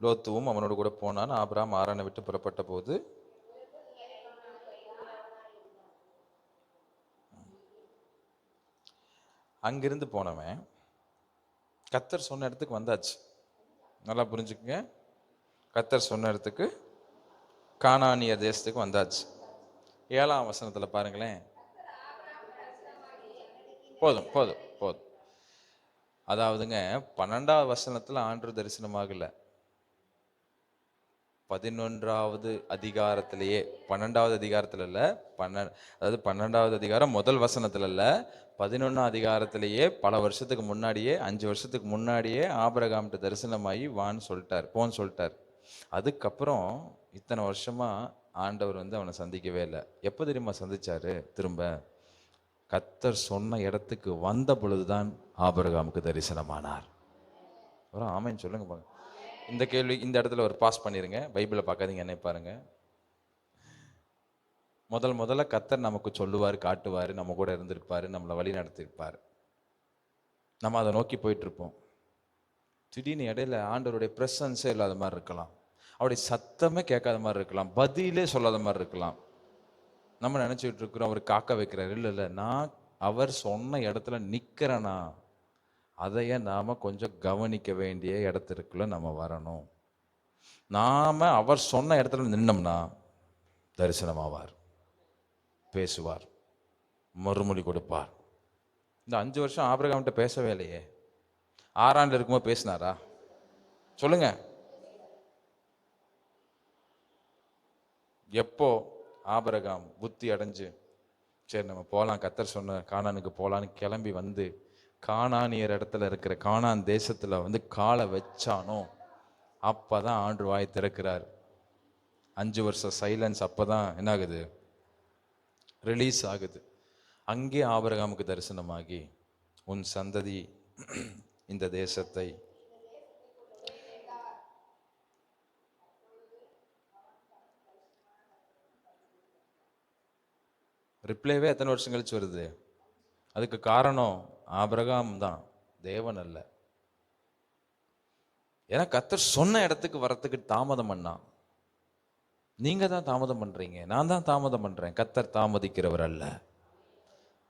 லோத்துவும் அவனோடு கூட போனான். ஆபிரகாம் ஆரானை விட்டு புறப்பட்ட போது அங்கிருந்து போனவன் கர்த்தர் சொன்ன இடத்துக்கு வந்தாச்சு. நல்லா புரிஞ்சுக்குங்க. கர்த்தர் சொன்ன இடத்துக்கு, கானானிய தேசத்துக்கு வந்தாச்சு. 7ஆம் வசனத்துல பாருங்களேன். போதும் போதும் போதும். அதாவதுங்க 12ஆவது வசனத்துல ஆண்டவர் தரிசனமாகல, 11வது அதிகாரத்திலேயே, 12வது அதிகாரத்துல இல்ல, அதாவது 12வது அதிகாரம் முதல் வசனத்துல இல்ல, 11ஆம் அதிகாரத்திலேயே பல வருஷத்துக்கு முன்னாடியே, 5 வருஷத்துக்கு முன்னாடியே ஆபிரகாம்கிட்ட தரிசனமாகி வான்னு சொல்லிட்டார், போன்னு சொல்லிட்டார். அதுக்கப்புறம் இத்தனை வருஷமா ஆண்டவர் அவனை சந்திக்கவே இல்லை. எப்போ தெரியுமா சந்திச்சாரு? திரும்ப கர்த்தர் சொன்ன இடத்துக்கு வந்த பொழுதுதான் ஆபிரகாமுக்கு தரிசனமானார். ஒரு ஆமென் சொல்லுங்க பாருங்க. இந்த கேள்வி இந்த இடத்துல ஒரு பாஸ் பண்ணிருங்க, பைபிளை பார்க்காதீங்க, என்ன பாருங்க. முதல்ல கர்த்தர் நமக்கு சொல்லுவார், காட்டுவார், நம்ம கூட இருந்திருப்பாரு, நம்மளை வழி நடத்திருப்பார். நம்ம அதை நோக்கி போயிட்டு இருப்போம். திடீர்னு இடையில ஆண்டவருடைய பிரசன்ஸே இல்லாத மாதிரி இருக்கலாம், அவருடைய சத்தமே கேட்காத மாதிரி இருக்கலாம், பதிலே சொல்லாத மாதிரி இருக்கலாம். நம்ம நினைச்சிட்டு இருக்கிறோம் அவர் காக்க வைக்கிறார். இல்லை, நான் அவர் சொன்ன இடத்துல நிக்கிறேனா, அதையே நாம கொஞ்சம் கவனிக்க வேண்டிய இடத்திற்குள்ள நம்ம வரணும். நாம அவர் சொன்ன இடத்துல நின்னோம்னா தரிசனமாவார், பேசுவார், மறுமொழி கொடுப்பார். இந்த 5 வருஷம் ஆபிரகாம்கிட்ட பேசவே இல்லையே. ஆறாண்டுல இருக்கும்போது பேசினாரா? சொல்லுங்க. எப்போ ஆபிரகாம் புத்தி அடைஞ்சு சரி நம்ம போகலாம், கர்த்தர் சொன்ன கானானுக்கு போகலான்னு கிளம்பி வந்து கானானியர் இடத்துல இருக்கிற கானான் தேசத்துல காலை வச்சானோ அப்பதான் ஆண்டு வாய் திறக்கிறார். 5 வருஷம் சைலன்ஸ் அப்பதான் என்ன ஆகுது? ரிலீஸ் ஆகுது. அங்கே ஆபிரகாமுக்கு தரிசனமாகி, உன் சந்ததி இந்த தேசத்தை ரிப்ளைவே எத்தனை வருஷம் கழிச்சு வருது? அதுக்கு காரணம் ஆபிரகாம் தான், தேவன் அல்ல. ஏன்னா கர்த்தர் சொன்ன இடத்துக்கு வரத்துக்கு தாமதம் பண்ணா. நீங்க தான் தாமதம் பண்றீங்க, நான் தான் தாமதம் பண்றேன். கர்த்தர் தாமதிக்கிறவர் அல்ல.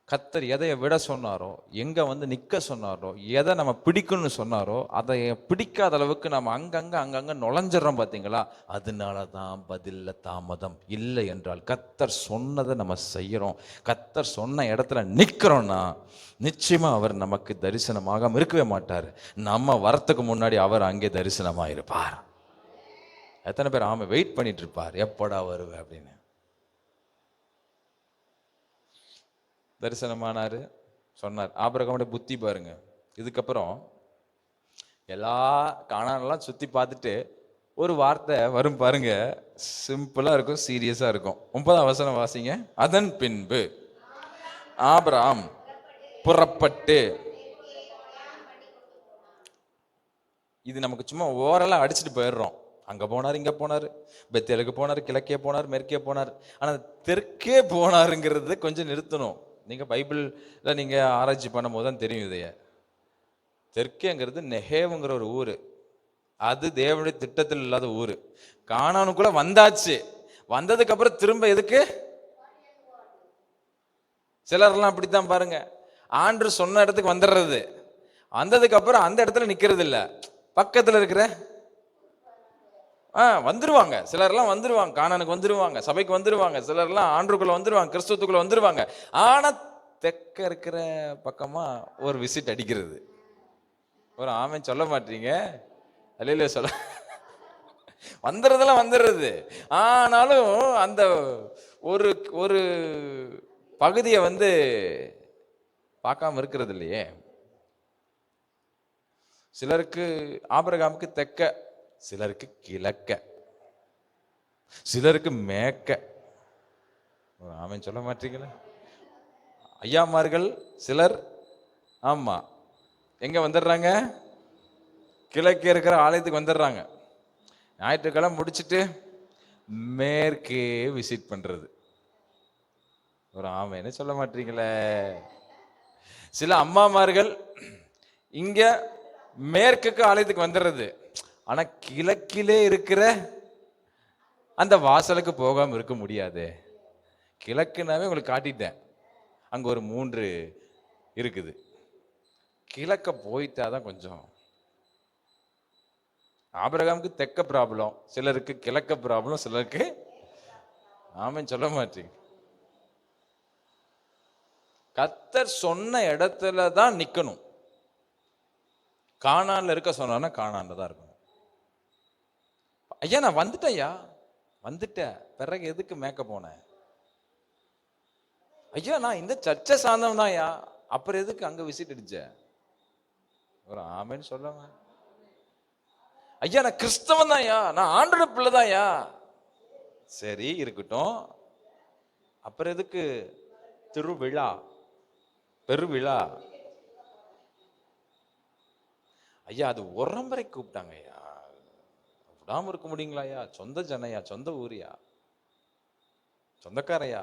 கர்த்தர் எதைய விட சொன்னாரோ, எங்க வந்து நிக்க சொன்னாரோ, எதை நம்ம பிடிக்கும்னு சொன்னாரோ, அதை பிடிக்காத அளவுக்கு நம்ம அங்கங்க நுழைஞ்சிடறோம் பார்த்தீங்களா? அதனால தான் பதில்ல தாமதம். இல்லை என்றால் கர்த்தர் சொன்னதை நம்ம செய்யறோம், கர்த்தர் சொன்ன இடத்துல நிக்கிறோம்னா நிச்சயமா அவர் நமக்கு தரிசனமாக இருக்கவே மாட்டார். நம்ம வரத்துக்கு முன்னாடி அவர் அங்கே தரிசனமாக இருப்பார். எத்தனை பேர் ஆமா வெயிட் பண்ணிட்டு இருப்பார், எப்படா வருவேன் அப்படின்னு. தரிசனமானாரு, சொன்னார். ஆபிரகாமுடைய புத்தி பாருங்க. இதுக்கப்புறம் எல்லா கானானெல்லாம் சுத்தி பார்த்துட்டு ஒரு வார்த்தை வரும் பாருங்க, சிம்பிளா இருக்கும், சீரியஸா இருக்கும். 9ஆம் வசனம் வாசிங்க. அதன் பின்பு ஆபிரகாம் புறப்பட்டு, இது நமக்கு சும்மா ஓரெல்லாம் அடிச்சுட்டு போயிடுறோம். அங்க போனார், இங்க போனார், பெத்தேலுக்கு போனார், கிழக்கே போனார், மேற்கே போனார். ஆனா தெற்கே போனாருங்கிறது கொஞ்சம் நிறுத்தணும். நீங்க பைபிள்ல நீங்க ஆராய்ச்சி பண்ணும் போது தான் தெரியும். இதைய தெற்கேங்கிறது நெகேவுங்கிற ஒரு ஊரு, அது தேவனுடைய திட்டத்தில் இல்லாத ஊரு. கானானுக்குள்ள வந்தாச்சு, வந்ததுக்கு அப்புறம் திரும்ப எதுக்கு? சிலர்லாம் அப்படித்தான் பாருங்க, ஆண்டு சொன்ன இடத்துக்கு வந்துடுறது, வந்ததுக்கு அப்புறம் அந்த இடத்துல நிக்கிறது இல்ல, பக்கத்துல இருக்கிற வந்துருவாங்க. சிலர்லாம் வந்துருவாங்க, கானானுக்கு வந்துருவாங்க, சபைக்கு வந்துருவாங்க, சிலர்லாம் ஆண்டுக்குள்ள வந்துருவாங்க, கிறிஸ்துவுக்குள்ள வந்துருவாங்க. ஆனா தெற்க இருக்கிற பக்கமா ஒரு விசிட் அடிக்கிறது. ஒரு ஆமென் சொல்ல மாட்டீங்க? அல்லேலூயா சொல்ல. வந்துடுறதெல்லாம் வந்துடுறது, ஆனாலும் அந்த ஒரு ஒரு பகுதியை வந்து பார்க்காம இருக்கிறது இல்லையே. சிலருக்கு ஆபிரகாமுக்கு தெற்க, சிலருக்கு கிழக்க, சிலருக்கு மேற்க. ஆமென் சொல்ல மாட்டீங்களா? ஐயாமார்கள் சிலர் ஆமா எங்க வந்துடுறாங்க? கிழக்கே இருக்கிற ஆலயத்துக்கு வந்துடுறாங்க. ஞாயிற்றுக்கிழமை முடிச்சுட்டு மேற்கே விசிட் பண்றது. ஒரு ஆமென்னு சொல்ல மாட்டீங்களே. சில அம்மாமார்கள் இங்க மேற்குக்கு ஆலயத்துக்கு வந்துடுறது, ஆனா கிழக்கிலே இருக்கிற அந்த வாசலுக்கு போகாம இருக்க முடியாது. கிழக்குனாவே உங்களுக்கு காட்டிட்டேன், அங்க ஒரு 3 இருக்குது. கிழக்க போயிட்டாதான் கொஞ்சம். ஆபிரகாமுக்கு தெற்க ப்ராப்ளம், சிலருக்கு கிழக்க ப்ராப்ளம், சிலருக்கு ஆமென் சொல்ல மாட்டீங்க. கர்த்தர் சொன்ன இடத்துல தான் நிக்கணும். கானான்ல இருக்க சொன்னா கானான்ல தான் இருக்கணும். ஐயா நான் வந்துட்டேன், ஐயா வந்துட்டேன், பிறகு எதுக்கு மேக்க போனேன்? ஐயா நான் இந்த சர்ச்சை சார்ந்தவன் தான் ஐயா, அப்புறம் எதுக்கு அங்க விசிட் அடிச்ச? ஒரு ஆமென்னு சொல்லுங்க. ஐயா நான் கிறிஸ்தவன் தான் ஐயா, நான் ஆண்டோட பிள்ளை தான் ஐயா. சரி இருக்கட்டும், அப்புறம் எதுக்கு திருவிழா பெருவிழா? ஐயா அது உரம்பரை கூப்பிட்டாங்க ஐயா, விடாம இருக்க முடியுங்களா ஐயா? சொந்த ஜனையா, சொந்த ஊரியா, சொந்தக்காரையா?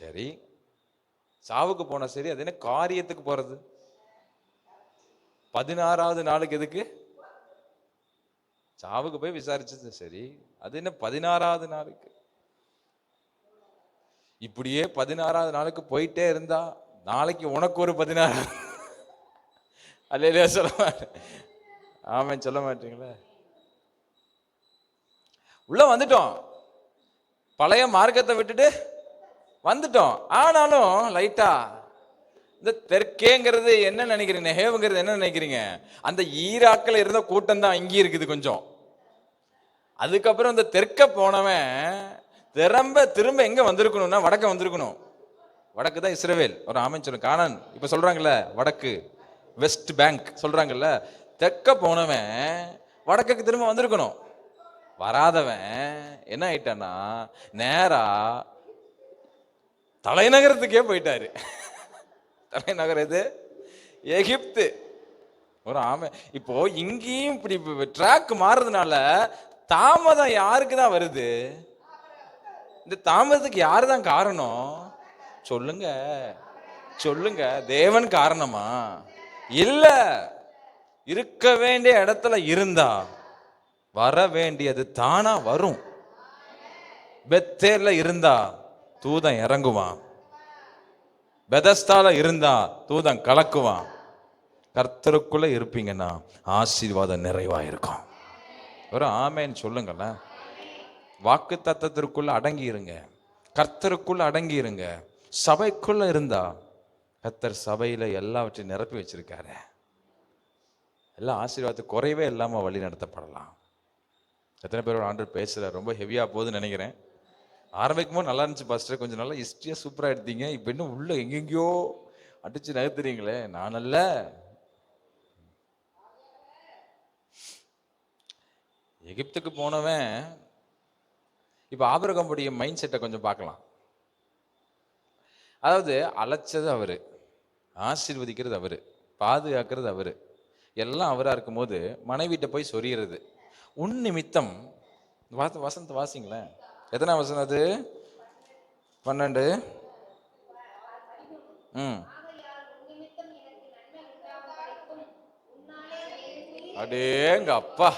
சரி சாவுக்கு போன சரி, அது என்ன காரியத்துக்கு போறது? 16வது நாளுக்கு எதுக்கு? சாவுக்கு போய் விசாரிச்சது சரி, அது என்ன 16வது நாளுக்கு? இப்படியே 16வது நாளுக்கு போயிட்டே இருந்தா நாளைக்கு உனக்கு ஒரு 16. அல்லேலூயா சொல்ல மாட்டேன். ஆமென் சொல்ல மாட்டீங்களா? உள்ள வந்துட்டோம், பழைய மார்க்கத்தை விட்டுட்டு வந்துட்டோம். ஆனாலும் லைட்டா இந்த தெற்கேங்கிறது என்ன நினைக்கிறீங்க? நெகேவுங்கிறது என்ன நினைக்கிறீங்க? அந்த ஈராக்கில் இருந்த கூட்டம் தான் இங்கே இருக்குது கொஞ்சம். அதுக்கப்புறம் இந்த தெற்க போனவன் திரும்ப எங்க வந்திருக்கணும்னா வடக்க வந்திருக்கணும். வடக்கு தான் இஸ்ரவேல். ஒரு ஆமென் சொல்லுங்க. கானான் இப்ப சொல்றாங்கல்ல வடக்கு, வெஸ்ட் பேங்க் சொல்றாங்கல்ல. தெற்க போனவன் வடக்குக்கு திரும்ப வந்திருக்கணும். வராதவன் என்ன ஆயிட்டான்னா நேரா தலைநகரத்துக்கே போயிட்டாரு. தலைநகர் எது? எகிப்து. ஒரு ஆமை. இப்போ இங்கேயும் இப்படி ட்ராக் மாறுறதுனால தாமதம் யாருக்கு தான் வருது? இந்த தாமதத்துக்கு யாரு தான் காரணம்? சொல்லுங்க சொல்லுங்க. தேவன் காரணமா? இல்ல. இருக்க வேண்டிய இடத்துல இருந்தா வர வேண்டியது தானா வரும். பெத்தேர்ல இருந்தா தூதன் இறங்குவான். பெதஸ்தால இருந்தா தூதன் கலக்குவான். கர்த்தருக்குள்ள இருப்பீங்கன்னா ஆசீர்வாதம் நிறைவா இருக்கும். ஒரு ஆமேன்னு சொல்லுங்களேன். வாக்கு தத்தத்திற்குள்ள அடங்கி இருங்க. கர்த்தருக்குள்ள அடங்கி இருங்க. சபைக்குள்ள இருந்தா கர்த்தர் சபையில எல்லாவற்றையும் நிரப்பி வச்சிருக்காரு. எல்லாம் ஆசீர்வாதத்துக்கு குறைவே இல்லாம வழி நடத்தப்படலாம். எத்தனை பேரோட ஆண்டவர் பேசுற ரொம்ப ஹெவியா போகுதுன்னு நினைக்கிறேன். ஆரம்பிக்கும் போது நல்லா இருந்துச்சு பாஸ்டர், கொஞ்சம் நல்லா ஹிஸ்டரியா சூப்பரா எடுத்தீங்க. இப்ப இன்னும் உள்ள எங்கெங்கயோ அடிச்சு நகர்த்துறீங்களே. நான் அல்ல. எகிப்துக்கு போனவன் இப்ப ஆபிரகாமுடைய மைண்ட் செட்டை கொஞ்சம் பார்க்கலாம். அதாவது அழைச்சது அவரு, ஆசீர்வதிக்கிறது அவரு, பாதுகாக்கிறது அவரு, எல்லாம் அவரா இருக்கும் போது மனைவிட்ட போய் சொரிகிறது. உன் நிமித்தம் வசந்த வாசிங்களேன். எத்தனை வசனம் அது? 12. அடேங்க அப்பா,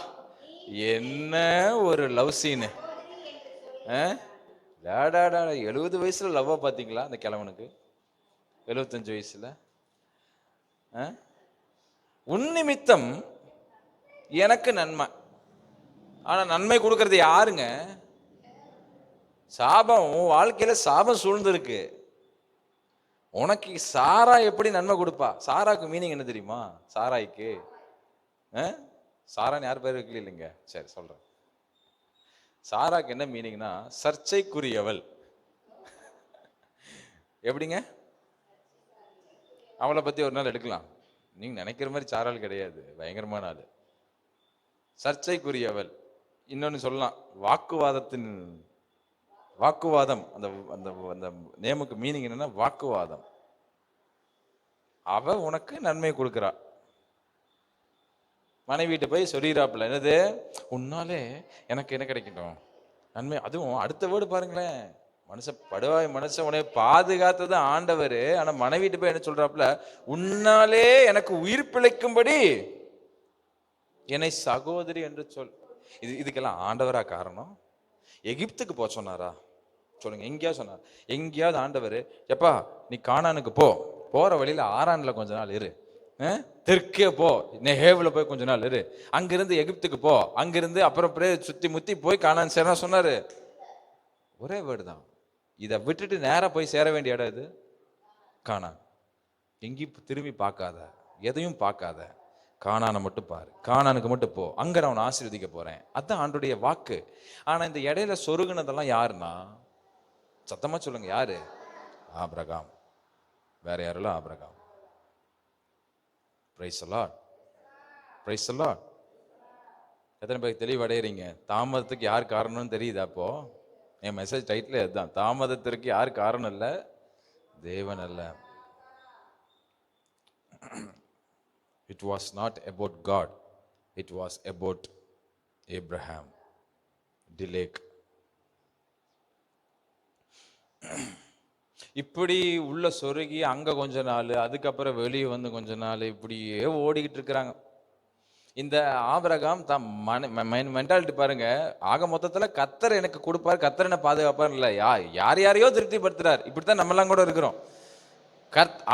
என்ன ஒரு லவ் சீனு. 70 வயசுல லவ்வா பாத்தீங்களா அந்த கிழவனுக்கு? 75 வயசுல. உன் நிமித்தம் எனக்கு நன்மை. ஆனா நன்மை கொடுக்கறது யாருங்க? சாபம். உன் வாழ்க்கையில சாபம் சூழ்ந்து இருக்கு. உனக்கு சாரா எப்படி நன்மை கொடுப்பா? சாராக்கு மீனிங் என்ன தெரியுமா? சாராய்க்கு சாரான்னு யார் பேர் வைக்கல இல்லைங்க. சரி சொல்றேன். சாராக்கு என்ன மீனிங்னா சர்ச்சைக்குரியவள். எப்படிங்க? அவளை பத்தி ஒரு நாள் எடுக்கலாம். நீங்க நினைக்கிற மாதிரி சாராள் கிடையாது, பயங்கரமான ஆளு. சர்ச்சைக்குரியவள். இன்னொன்னு சொல்லலாம், வாக்குவாதம். அந்த அந்த அந்த நேமுக்கு மீனிங் என்னன்னா வாக்குவாதம். அவ உனக்கு நன்மை கொடுக்கிறா. மனைவிட்ட போய் சொல்லிடுறாப்புல, என்னது? உன்னாலே எனக்கு என்ன கிடைக்கட்டும் நன்மை. அதுவும் அடுத்த வேர்டு பாருங்களேன். மனுஷன் உன்னை பாதுகாத்தது ஆண்டவர். ஆனா மனைவிட்டு போய் என்ன சொல்றாப்புல? உன்னாலே எனக்கு உயிர் பிழைக்கும்படி என்னை சகோதரி என்று சொல். இதுக்கெல்லாம் ஆண்டவரா காரணம்? எகிப்துக்கு போ சொன்னாரா? சொல்லுங்க. எங்கேயாவது சொன்னார்? எங்கேயாவது ஆண்டவர் எப்பா நீ கானானுக்கு போற வழியில ஆரான்ல கொஞ்ச நாள் இரு, தெற்கே போ, நெகேவ்ல போய் கொஞ்ச நாள் இரு, அங்கிருந்து எகிப்துக்கு போ, அங்கிருந்து அப்புறம் சுத்தி முத்தி போய் கானான் சேர சொன்னாரு. ஒரே வேர்டு தான். இதை விட்டுட்டு நேரா போய் சேர வேண்டிய இடம் இது கானான். எங்கேயும் திரும்பி பார்க்காத, எதையும் பார்க்காத, கானானை மட்டும் பாரு, கானானுக்கு மட்டும் போ, அங்க நான் ஆசீர்வதிக்க போறேன். அதான் ஆண்டுடைய வாக்கு. ஆனா இந்த இடையில சொருகுனதெல்லாம் யாருன்னா, சத்தமா சொல்லுங்க, யாரு? ஆபிரகாம். வேற யாரும் Abraham. Price the Lord, price the Lord. எத்தனை பேர் தெளிவடைகிறீங்க? தாமதத்துக்கு யார் காரணம்னு தெரியுதா? அப்போ என் மெசேஜ் டைட்டில் அதுதான். தாமதத்திற்கு யார் காரணம் இல்லை? தேவன் அல்ல. It was not about God, it was about Abraham. Delay. இப்படி உள்ள சொருகி அங்க கொஞ்ச நாள், அதுக்கப்புறம் வெளியே வந்து கொஞ்ச நாள், இப்படியே ஓடிக்கிட்டு இருக்கிறாங்க. இந்த ஆபிரகாம் மென்டாலிட்டி பாருங்க. ஆக மொத்தத்துல கர்த்தர் எனக்கு கொடுப்பார், கர்த்தர் என்ன பாதுகாப்பார் இல்ல, யாரையோ திருப்திப்படுத்துறார். இப்படித்தான் நம்ம எல்லாம் கூட இருக்கிறோம்.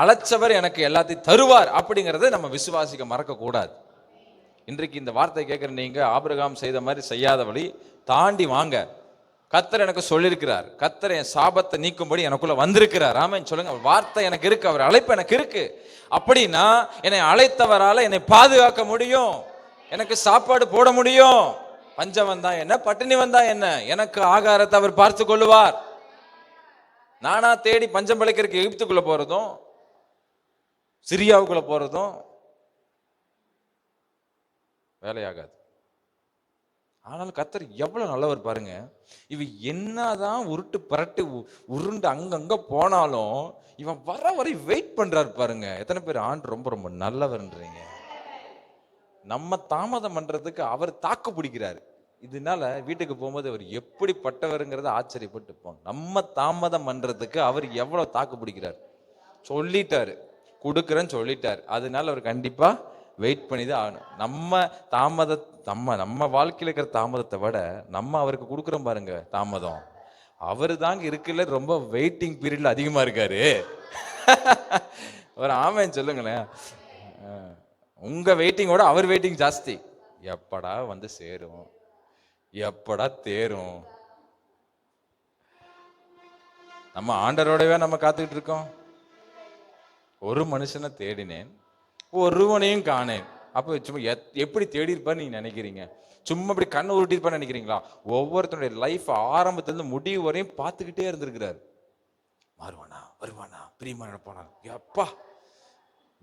அழைச்சவர் எனக்கு எல்லாத்தையும் தருவார் அப்படிங்கறத நம்ம விசுவாசிக்க மறக்க கூடாது. இன்றைக்கு இந்த வார்த்தை கேட்கிற நீங்க ஆபிரகாம் செய்த மாதிரி செய்யாத வழி தாண்டி வாங்க. கர்த்தர் எனக்கு சொல்லியிருக்கிறார், கர்த்தர் என் சாபத்தை நீக்கும்படி எனக்குள்ள வந்திருக்கிறார். ஆமென் சொல்லுங்க. வார்த்தை எனக்கு இருக்கு, அவர் அழைப்பு எனக்கு இருக்கு. அப்படின்னா என்னை அழைத்தவரால என்னை பாதுகாக்க முடியும், எனக்கு சாப்பாடு போட முடியும். பஞ்சம் வந்தா என்ன, பட்டினி வந்தா என்ன, எனக்கு ஆகாரத்தை அவர் பார்த்து கொள்ளுவார். நானா தேடி பஞ்சம் பிழைக்கிறதுக்கு எகிப்துக்குள்ள போறதும் சிரியாவுக்குள்ள போறதும் வேலையாகாது. ஆனாலும் கர்த்தர் எவ்வளவு நல்லவர் பாருங்க. இவன் என்னதான் உருட்டு பரட்டு உருண்டு அங்கங்க போனாலும் இவன் வர வரை வெயிட் பண்றாரு பாருங்க. எத்தனை பேர் ஆண்டு ரொம்ப ரொம்ப நல்லவர்ன்றீங்க? நம்ம தாமதம் பண்றதுக்கு அவர் தாக்கு பிடிக்கிறாரு. இதனால வீட்டுக்கு போகும்போது அவர் எப்படிப்பட்டவருங்கிறத ஆச்சரியப்பட்டு போங்க. நம்ம தாமதம் பண்றதுக்கு அவர் எவ்வளவு தாக்கு பிடிக்கிறார். சொல்லிட்டாரு, கொடுக்குறேன்னு சொல்லிட்டாரு. அதனால அவர் கண்டிப்பா வெயிட் பண்ணி தான் ஆகணும். நம்ம வாழ்க்கையில் இருக்கிற தாமதத்தை விட நம்ம அவருக்கு கொடுக்குறோம் பாருங்க தாமதம், அவரு தாங்க இருக்குல்ல ரொம்ப வெயிட்டிங் பீரியட்ல அதிகமா இருக்காரு. ஒரு ஆமேன்னு சொல்லுங்களேன். உங்க வெயிட்டிங்கோட அவர் வெயிட்டிங் ஜாஸ்தி. எப்படா வந்து சேரும், எப்படா தேரும். நம்ம ஆண்டரோடவே நம்ம காத்துக்கிட்டு இருக்கோம். ஒரு மனுஷனை தேடினேன், ஒருவனையும் காணேன். அப்ப சும்மா எப்படி தேடி இருப்பான்னு நீங்க நினைக்கிறீங்க? சும்மா இப்படி கண்ணு உருட்டி இருப்பான்னு நினைக்கிறீங்களா? ஒவ்வொருத்தனுடைய லைஃப் ஆரம்பத்திலிருந்து முடிவு வரையும் பார்த்துக்கிட்டே இருந்திருக்கிறார். மாறுவானா, வருவானா, பிரியமா நடப்பானா? எப்பா,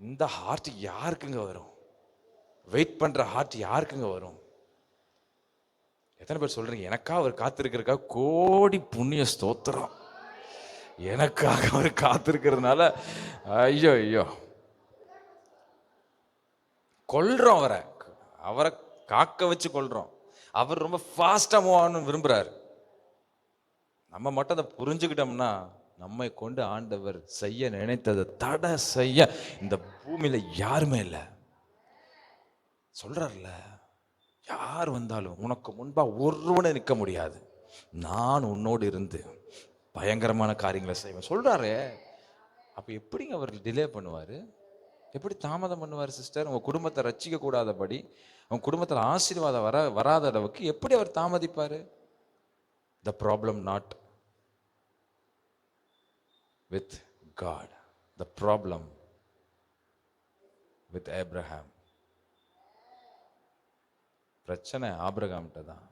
இந்த ஹார்ட் யாருக்குங்க வரும்? வெயிட் பண்ற ஹார்ட் யாருக்குங்க வரும்? எத்தனை பேர் சொல்றீங்க எனக்கா அவர் காத்திருக்கிறக்கா கோடி புண்ணிய ஸ்தோத்திரம், எனக்காக அவர் காத்திருக்கிறதுனால ஐயோ ஐயோ கொல்றோம், அவரை காக்க வச்சு கொல்றோம். அவர் ரொம்ப ஃபாஸ்டா மூவ் ஆகணும்னு விரும்புறாரு. நம்ம மட்டும் அதை புரிஞ்சுக்கிட்டோம்னா நம்மை கொண்டு ஆண்டவர் செய்ய நினைத்ததை தடை செய்ய இந்த பூமியில யாருமே இல்லை. சொல்றாருல, யார் வந்தாலும் உனக்கு முன்பா ஒருவனை நிற்க முடியாது, நான் உன்னோடு இருந்து பயங்கரமான காரியங்களை செய்வேன் சொல்றாரு. அப்ப எப்படிங்க அவர் டிலே பண்ணுவாரு? எப்படி தாமதம் பண்ணுவார் சிஸ்டர்? உங்க குடும்பத்தை ரட்சிக்க கூடாதபடி, உங்க குடும்பத்தில் ஆசீர்வாதம் வராத அளவுக்கு எப்படி அவர் தாமதிப்பாரு? The problem not with God, the problem with Abraham. பிரச்சனை ஆபிரகாம்கிட்ட தான்.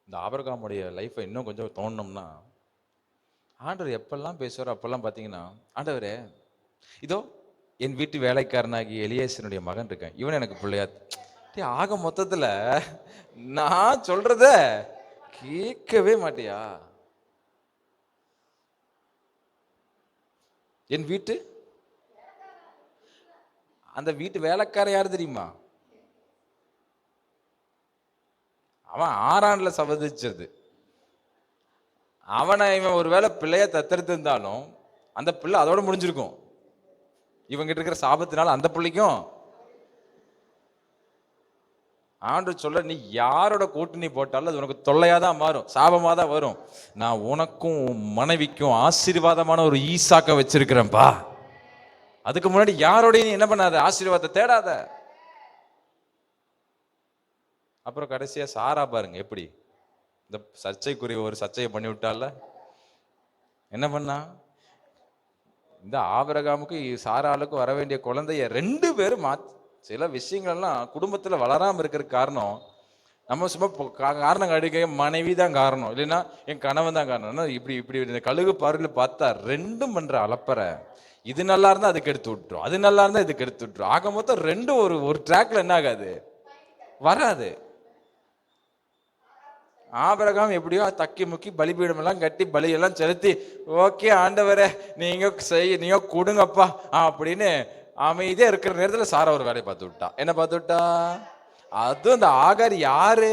இந்த ஆபிரகாமுடைய லைஃப்பை இன்னும் கொஞ்சம் தோணும்னா, ஆண்டவர் எப்பெல்லாம் பேசுவார் அப்பெல்லாம் பார்த்தீங்கன்னா, ஆண்டவரே இதோ என் வீட்டு வேலைக்காரனாகி எலியேசனுடைய மகன் இருக்கேன், இவன் எனக்கு பிள்ளையா. ஆக மொத்தத்தில் நான் சொல்றத கேட்கவே மாட்டியா? என் வீட்டு அந்த வீட்டு வேலைக்கார யாரு தெரியுமா? அவன் ஆறாண்டுல சபதிச்சது. அவனை இவன் ஒருவேளை பிள்ளைய தத்தெடுத்திருந்தாலும் அந்த பிள்ளை அதோட முடிஞ்சிருக்கும். இவங்கிட்ட இருக்கிற சாபத்தினால அந்த பிள்ளைக்கும் ஆண்டவர் சொல்ல, நீ யாரோட கூட்டணி போட்டாலும் அது உனக்கு தொல்லையா தான் மாறும், சாபமா தான் வரும். நான் உனக்கும் மனைவிக்கும் ஆசீர்வாதமான ஒரு ஈசாக்க வச்சிருக்கிறேன்பா. அதுக்கு முன்னாடி யாரோடையும் நீ என்ன பண்ணாத, ஆசீர்வாதத்தை தேடாத. அப்புறம் கடைசியா சாரா பாருங்க எப்படி இந்த சர்ச்சைக்குரிய ஒரு சர்ச்சையை பண்ணி விட்டால. என்ன பண்ணா, இந்த ஆபிரகாமுக்கு சாராளுக்கு வர வேண்டிய குழந்தைய 2 பேரும் சில விஷயங்கள்லாம் குடும்பத்துல வளராம இருக்கிற காரணம் நம்ம சும்மா காரணம் கடிக்க மனைவி தான் காரணம், இல்லைன்னா என் கணவன் தான் காரணம். இப்படி இப்படி இந்த கழுகு பார்வையில் பார்த்தா 2 பண்ற அலப்பற. இது நல்லா இருந்தா அதுக்கு எடுத்து விட்டுரும், அது நல்லா இருந்தா இதுக்கு எடுத்து விட்டுரும். ஆக மொத்தம் 2 ஒரு ட்ராக்ல என்ன ஆகாது, வராது. ஆபிரகாம் எப்படியோ தக்கி முக்கி பலிபீடம் எல்லாம் கட்டி பலியெல்லாம் செலுத்தி, ஓகே ஆண்டவரே நீங்க கொடுங்கப்பா அப்படின்னு அமைதியா இருக்கிற நேரத்துல சாரா ஒரு வேலையை பார்த்து விட்டா. என்ன பார்த்து விட்டா? அதுவும் இந்த ஆகார் யாரு,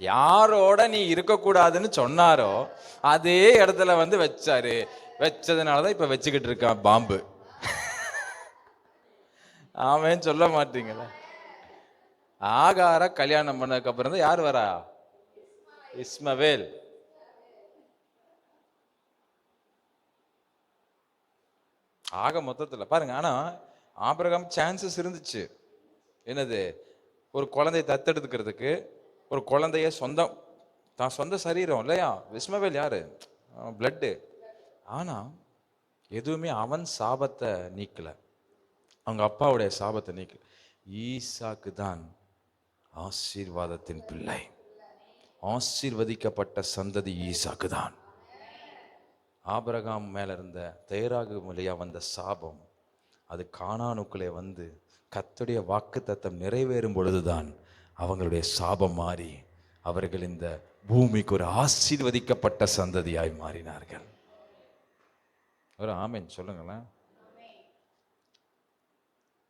யாரோட நீ இருக்கக்கூடாதுன்னு சொன்னாரோ அதே இடத்துல வந்து வச்சாரு. வச்சதுனாலதான் இப்ப வச்சுக்கிட்டு இருக்கான் பாம்பு. ஆமேன்னு சொல்ல மாட்டீங்களா? ஆகார கல்யாணம் பண்ணதுக்கு அப்புறம் தான் யார் வரா? இஸ்மவேல். ஆக மொத்தத்தில் பாருங்க. ஆனா ஆபிரகாம் சான்சஸ் இருந்துச்சு. என்னது, ஒரு குழந்தைய தத்தெடுத்துக்கிறதுக்கு, ஒரு குழந்தைய தான் சொந்த சரீரம் இல்லையா. இஸ்மவேல் யாரு? பிளட்டு. ஆனா எதுவுமே அவன் சாபத்தை நீக்கல, அவங்க அப்பாவுடைய சாபத்தை நீக்கல. ஈசாக்கு தான் ஆசீர்வாதத்தின் பிள்ளை, ஆசீர்வதிக்கப்பட்ட சந்ததி ஈசாக்கு தான். ஆபிரகாம் மேல இருந்த தேராகு வழியா வந்த சாபம் அது கானானுக்குள்ளே வந்து கர்த்தருடைய வாக்குத்தத்தம் நிறைவேறும் பொழுதுதான் அவங்களுடைய சாபம் மாறி அவர்கள் இந்த பூமிக்கு ஒரு ஆசீர்வதிக்கப்பட்ட சந்ததியாய் மாறினார்கள். ஒரு ஆமென் சொல்லுங்களேன்.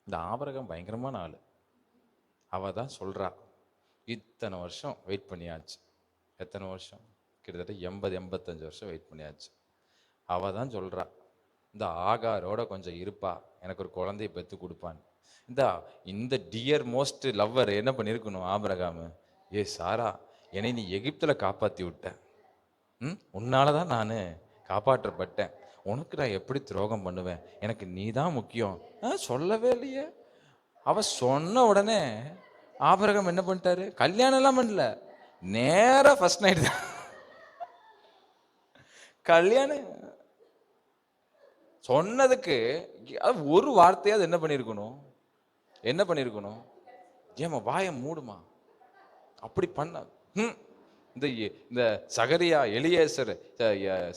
இந்த ஆபிரகாம் பயங்கரமான ஆளு. அவ தான் சொல்றா, இத்தனை வருஷம் வெயிட் பண்ணியாச்சு. எத்தனை வருஷம்? கிட்டத்தட்ட 80-85 வருஷம் வெயிட் பண்ணியாச்சு. அவ தான் சொல்றா, இந்த ஆகாரோட கொஞ்சம் இருப்பா, எனக்கு ஒரு குழந்தைய பெற்று கொடுப்பான்னு. இந்த டியர் மோஸ்ட் லவ்வர் என்ன பண்ணியிருக்கணும் ஆபிரகாமு? ஏ சாரா, என்னை நீ எகிப்தில் காப்பாற்றி விட்ட, உன்னால தான் நான் காப்பாற்றப்பட்டேன், உனக்கு நான் எப்படி துரோகம் பண்ணுவேன், எனக்கு நீ தான் முக்கியம். சொல்லவே இல்லையே. அவ சொன்ன உடனே ஆபிரகாம் என்ன பண்ணிட்டாரு? கல்யாணம் எல்லாம் பண்ணல, நேரா ஃபர்ஸ்ட் நைட் தான் கல்யாணம். சொன்னதுக்கு ஒரு வார்த்தையாவது என்ன பண்ணியிருக்கணும்? என்ன பண்ணியிருக்கணும்? ஏமா வாயை மூடுமா, அப்படி பண்ண. இந்த இந்த சகரியா எலியேசர்,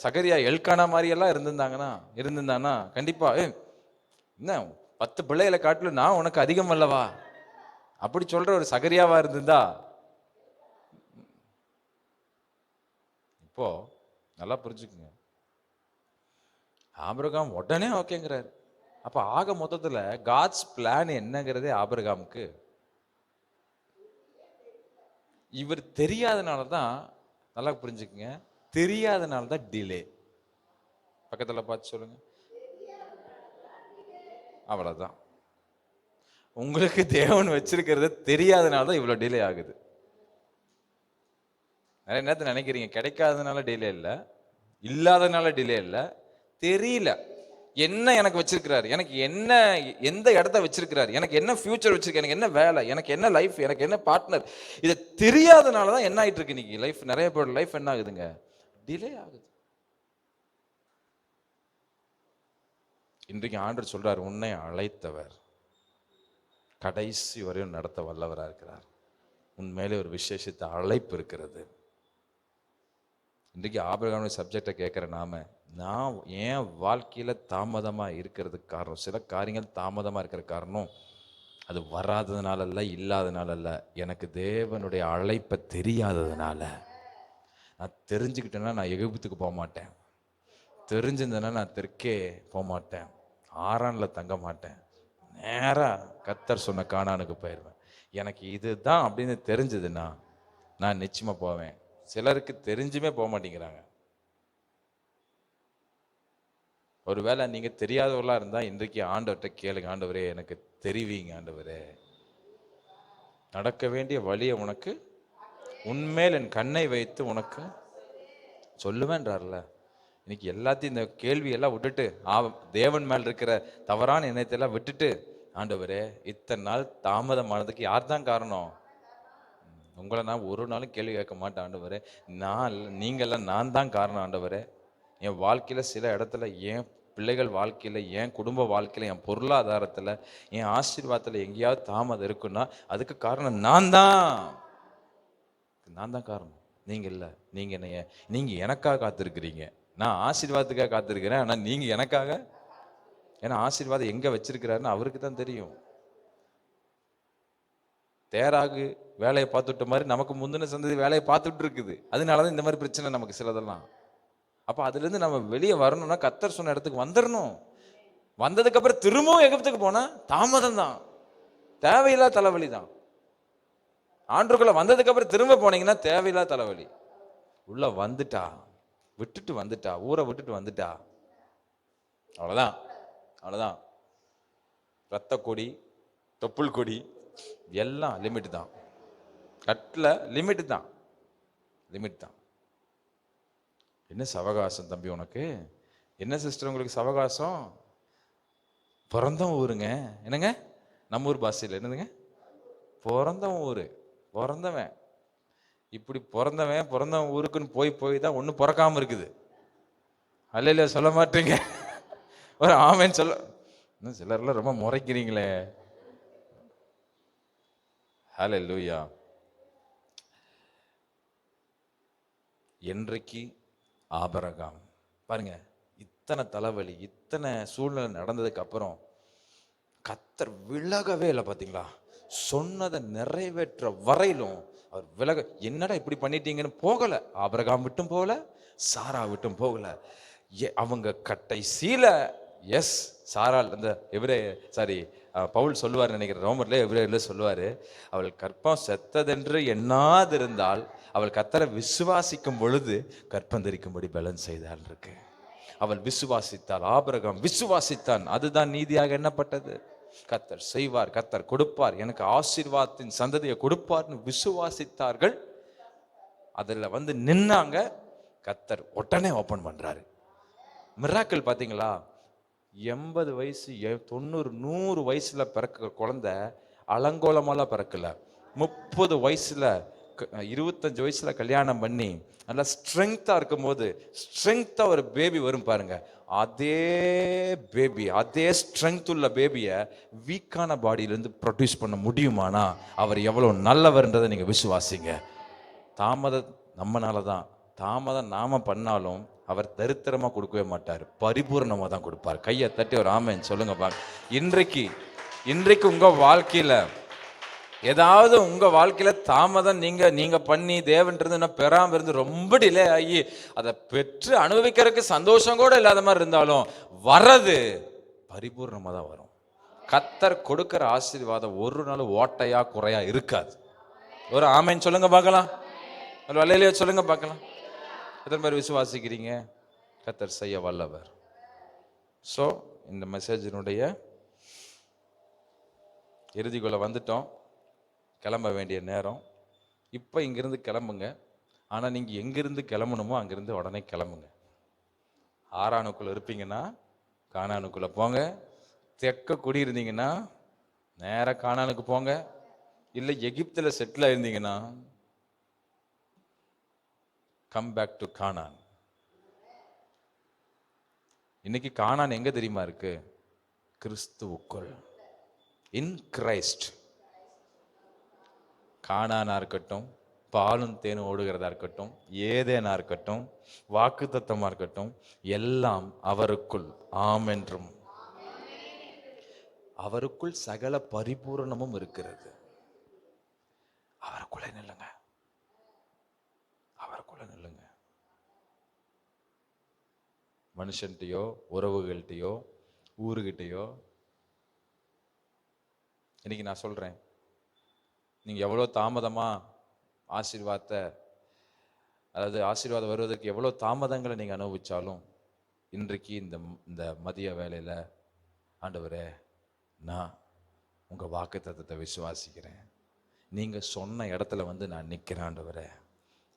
சகரியா எல்கானா மாதிரி எல்லாம் இருந்திருந்தானா கண்டிப்பா என்ன 10 பிள்ளைகளை காட்டிலும் நான் உனக்கு அதிகம் அல்லவா அப்படி சொல்ற ஒரு சகரியாவா இருந்திருந்தா. இப்போ நல்லா புரிஞ்சுக்குங்க, ஆபிரகாம் உடனே ஓகேங்கிறாரு. அப்ப ஆக மொத்தத்துல காட்ஸ் பிளான் என்னங்கிறதே ஆபிரகாமுக்கு இவர் தெரியாதனால தான். நல்லா புரிஞ்சுக்குங்க, தெரியாதனால தான் டிலே. பக்கத்துல பார்த்து சொல்லுங்க, அவ்வளவுதான். உங்களுக்கு தேவன் வச்சிருக்கிறது தெரியாதனால தான் இவ்வளவு டிலே ஆகுது. நிறைய நேரத்தை நினைக்கிறீங்க கிடைக்காதனால டிலே இல்லை, இல்லாதனால டிலே இல்லை, தெரியல என்ன எனக்கு வச்சிருக்கிறாரு, எனக்கு என்ன எந்த இடத்த வச்சிருக்கிறாரு, எனக்கு என்ன ஃபியூச்சர் வச்சிருக்க, எனக்கு என்ன வேலை, எனக்கு என்ன லைஃப், எனக்கு என்ன பார்ட்னர், இதை தெரியாதனால தான் என்ன ஆயிட்டு இருக்கு இன்னைக்கு லைஃப். நிறைய பேரோட லைஃப் என்ன ஆகுதுங்க? டிலே ஆகுது. இன்றைக்கு ஆண்டவர் சொல்றாரு, உன்னை அழைத்தவர் கடைசி வரையும் நடத்த வல்லவராக இருக்கிறார். உன் மேலே ஒரு விசேஷித்த அழைப்பு இருக்கிறது. இன்றைக்கு ஆபிரகாமுடைய சப்ஜெக்டை கேட்குற நான் ஏன் வாழ்க்கையில் தாமதமாக இருக்கிறதுக்கு காரணம், சில காரியங்கள் தாமதமாக இருக்கிற காரணம் அது வராததுனால அல்ல, இல்லாதனால அல்ல, எனக்கு தேவனுடைய அழைப்பை தெரியாததுனால. நான் தெரிஞ்சுக்கிட்டேன்னா நான் எகிப்துக்கு போக மாட்டேன், தெரிஞ்சிருந்தேன்னா நான் தெற்கே போக மாட்டேன், ஆரானில் தங்க மாட்டேன், நேராக கர்த்தர் சொன்ன கானானுக்கு போயிடுவேன். எனக்கு இதுதான் அப்படின்னு தெரிஞ்சதுன்னா நான் நிச்சயமாக போவேன். சிலருக்கு தெரிஞ்சுமே போக மாட்டேங்கிறாங்க. ஒருவேளை நீங்க தெரியாதவர்களா இருந்தா இன்றைக்கு ஆண்டவர்கிட்ட கேளுங்க, ஆண்டவரே எனக்கு தெரிவிங்க, ஆண்டவரே நடக்க வேண்டிய வழியை உனக்கு உன்மேல் என் கண்ணை வைத்து உனக்கு சொல்லுவேன்றார்ல. இன்னைக்கு எல்லாத்தையும் இந்த கேள்வி எல்லாம் விட்டுட்டு தேவன் மேல் இருக்கிற தவறான எண்ணத்தையெல்லாம் விட்டுட்டு, ஆண்டவரே இத்தனை நாள் தாமதமானதுக்கு யார் தான் காரணம்? உங்களை நான் ஒரு நாளும் கேள்வி கேட்க மாட்டேன் ஆண்டவரே, நீங்கள்லாம் நான் தான் காரணம் ஆண்டவரே. என் வாழ்க்கையில் சில இடத்துல, என் பிள்ளைகள் வாழ்க்கையில், என் குடும்ப வாழ்க்கையில், என் பொருளாதாரத்தில், என் ஆசீர்வாதத்தில் எங்கேயாவது தாமதம் இருக்குன்னா அதுக்கு காரணம் நான் தான் காரணம், நீங்கள் இல்லை. நீங்கள் எனக்காக காத்திருக்கிறீங்க, நான் ஆசீர்வாதத்துக்காக காத்திருக்கிறேன். ஆனால் நீங்கள் எனக்காக, ஏன்னா ஆசீர்வாதம் எங்கே வச்சிருக்கிறாருன்னு அவருக்கு தான் தெரியும். தேராகு வேலையை பார்த்துட்ட மாதிரி நமக்கு முந்தின சந்ததி வேலையை பார்த்துட்டு இருக்குது. அதனாலதான் இந்த மாதிரி பிரச்சனை நமக்கு சிலதெல்லாம். அப்ப அதுல இருந்து நம்ம வெளியே வரணும்னா கர்த்தர் சொன்ன இடத்துக்கு வந்துடணும். வந்ததுக்கு அப்புறம் திரும்பவும் எகிப்துக்கு போனா தாமதம் தான், தேவையில்லா தலைவலி தான். ஆண்டுக்குள்ள வந்ததுக்கு அப்புறம் திரும்ப போனீங்கன்னா தேவையில்லா தலைவலி. உள்ள வந்துட்டா, விட்டுட்டு வந்துட்டா, ஊரை விட்டுட்டு வந்துட்டா, அவ்வளவுதான். ரத்த கொடி, தொப்புள் கொடி எல்லாம் லிமிட் தான். கட்டில் லிமிட் தான். என்ன சவகாசம் தம்பி உனக்கு? என்ன சிஸ்டர் உங்களுக்கு சவகாசம்? பிறந்தவன் ஊருங்க, என்னங்க நம்ம ஊர் பாஷையில் என்னதுங்க, பிறந்தவன் ஊரு, பிறந்தவன். இப்படி பிறந்தவன் ஊருக்குன்னு போய் தான் ஒன்றும் பிறக்காம இருக்குது. அல்ல சொல்ல மாட்டீங்க, ஒரு ஆமேன்னு சொல்ல. இன்னும் சிலர்லாம் ரொம்ப முறைக்கிறீங்களே. ஹல்லேலூயா. என்றைக்கு ஆபிரகாம் பாருங்க, இத்தனை தலைவலி, இத்தனை சூழ்நிலை நடந்ததுக்கு அப்புறம் கர்த்தர் விலகவே இல்லை. பார்த்தீங்களா, சொன்னதை நிறைவேற்ற வரையிலும் அவர் என்னடா இப்படி பண்ணிட்டீங்கன்னு போகல. ஆபிரகாம் விட்டும் போகல, சாரா விட்டும் போகல. அவங்க கடைசியில எஸ் சாரால் அந்த பவுல் சொல்லுவார் நினைக்கிறேன், ரோமர்ல எபிரேயர்ல சொல்லுவாரு, அவள் கற்பம் செத்ததென்று எண்ணாதிருந்தால் அவள் கர்த்தரை விசுவாசிக்கும் பொழுது கற்பந்தரிக்கும்படி பலன் செய்தாள் இருக்கு. அவள் விசுவாசித்தாள், ஆபிரகாம் விசுவாசித்தான், அதுதான் நீதியாக எண்ணப்பட்டது. கர்த்தர் செய்வார், கர்த்தர் கொடுப்பார், எனக்கு ஆசீர்வாதத்தின் சந்ததியை கொடுப்பார்னு விசுவாசித்தார்கள். அதுல நின்னாங்க. கர்த்தர் உடனே ஓபன் பண்றாரு. மிராக்கிள் பாத்தீங்களா? 80 வயசு 90 100 வயசுல பிறக்கிற குழந்தை அலங்கோலமாலாம் பிறக்கல. 30 வயசுல 25 வயசுல கல்யாணம் பண்ணி நல்லா ஸ்ட்ரென்த்தா இருக்கும் போது ஸ்ட்ரென்த்தா ஒரு பேபி வரும் பாருங்க. அதே பேபி, அதே ஸ்ட்ரென்த் உள்ள பேபியை வீக்கான பாடியிலேருந்து ப்ரொடியூஸ் பண்ண முடியுமானா அவர் எவ்வளவு நல்லவர்ன்றதை நீங்க விசுவாசிங்க. தாமதம் நம்மனால தான், தாமதம் நாம பண்ணாலும் அவர் தரித்திரமா கொடுக்கவே மாட்டார், பரிபூர்ணமா தான் கொடுப்பார். கையை தட்டி ஒரு ஆமென் சொல்லுங்க பாருங்க. இன்றைக்கு உங்க வாழ்க்கையில ஏதாவது உங்க வாழ்க்கையில தாமதம் நீங்க பண்ணி தேவன்றது பெறாம இருந்து ரொம்ப டிலே ஆகி அதை பெற்று அனுபவிக்கிறதுக்கு சந்தோஷம் கூட இல்லாத மாதிரி இருந்தாலும் வர்றது பரிபூர்ணமா தான் வரும். கர்த்தர் கொடுக்கிற ஆசீர்வாதம் ஒரு நாள் ஓட்டையா குறையா இருக்காது. ஒரு ஆமென் சொல்லுங்க பார்க்கலாம். ஒரு வலையிலேயே சொல்லுங்க பார்க்கலாம். எத்தனை பேர் விசுவாசிக்கிறீங்க? கர்த்தர் செய்ய வல்லவர். ஸோ இந்த மெசேஜினுடைய இறுதிக்குள்ள வந்துட்டோம். கிளம்ப வேண்டிய நேரம். இப்போ இங்கிருந்து கிளம்புங்க. ஆனால் நீங்கள் எங்கிருந்து கிளம்பணுமோ அங்கிருந்து உடனே கிளம்புங்க. ஆரானுக்குள்ள இருப்பீங்கன்னா கானானுக்குள்ள போங்க. தெற்க குடியிருந்தீங்கன்னா நேராக கானானுக்கு போங்க. இல்லை எகிப்தில் செட்டில் ஆயிருந்தீங்கன்னா கம் பேக் டு கானான். இன்னைக்கு கானான் எங்க தெரியுமா இருக்கு? கிறிஸ்துவுக்குள், இன் கிரைஸ்ட். கானானா இருக்கட்டும், பாலும் தேனும் ஓடுகிறதா இருக்கட்டும், ஏதேனா இருக்கட்டும், வாக்குத்தத்தமா இருக்கட்டும், எல்லாம் அவருக்குள். ஆமென்றும் அவருக்குள் சகல பரிபூரணமும் இருக்கிறது. அவருக்குள்ள நில்லுங்க, அவருக்குள்ள நில்லுங்க. மனுஷன்கிட்டயோ உறவுகள்கிட்டயோ ஊருகிட்டயோ இன்னைக்கு நான் சொல்றேன், நீங்க எவ்வளவு தாமதமா ஆசீர்வாதம் வருவதற்கு எவ்வளவு தாமதங்களை நீங்க அனுபவிச்சாலும் இன்றைக்கு இந்த மதிய வேளையில ஆண்டவரே, நான் உங்க வாக்குத்தத்தத்தை விசுவாசிக்கிறேன், நீங்க சொன்ன இடத்துல நான் நிக்கிறேன் ஆண்டவரே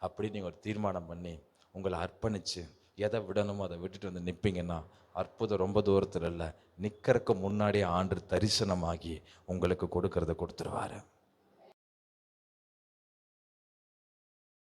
அப்படி நீங்க ஒரு தீர்மானம் பண்ணி உங்களை அர்ப்பணிச்சு எதை விடணுமோ அதை விட்டுட்டு நிற்பீங்கன்னா அற்புதம் ரொம்ப தூரத்தில் இல்லை, நிற்கிறதுக்கு முன்னாடியே ஆண்டு தரிசனமாகி உங்களுக்கு கொடுக்கறத கொடுத்துருவாரு.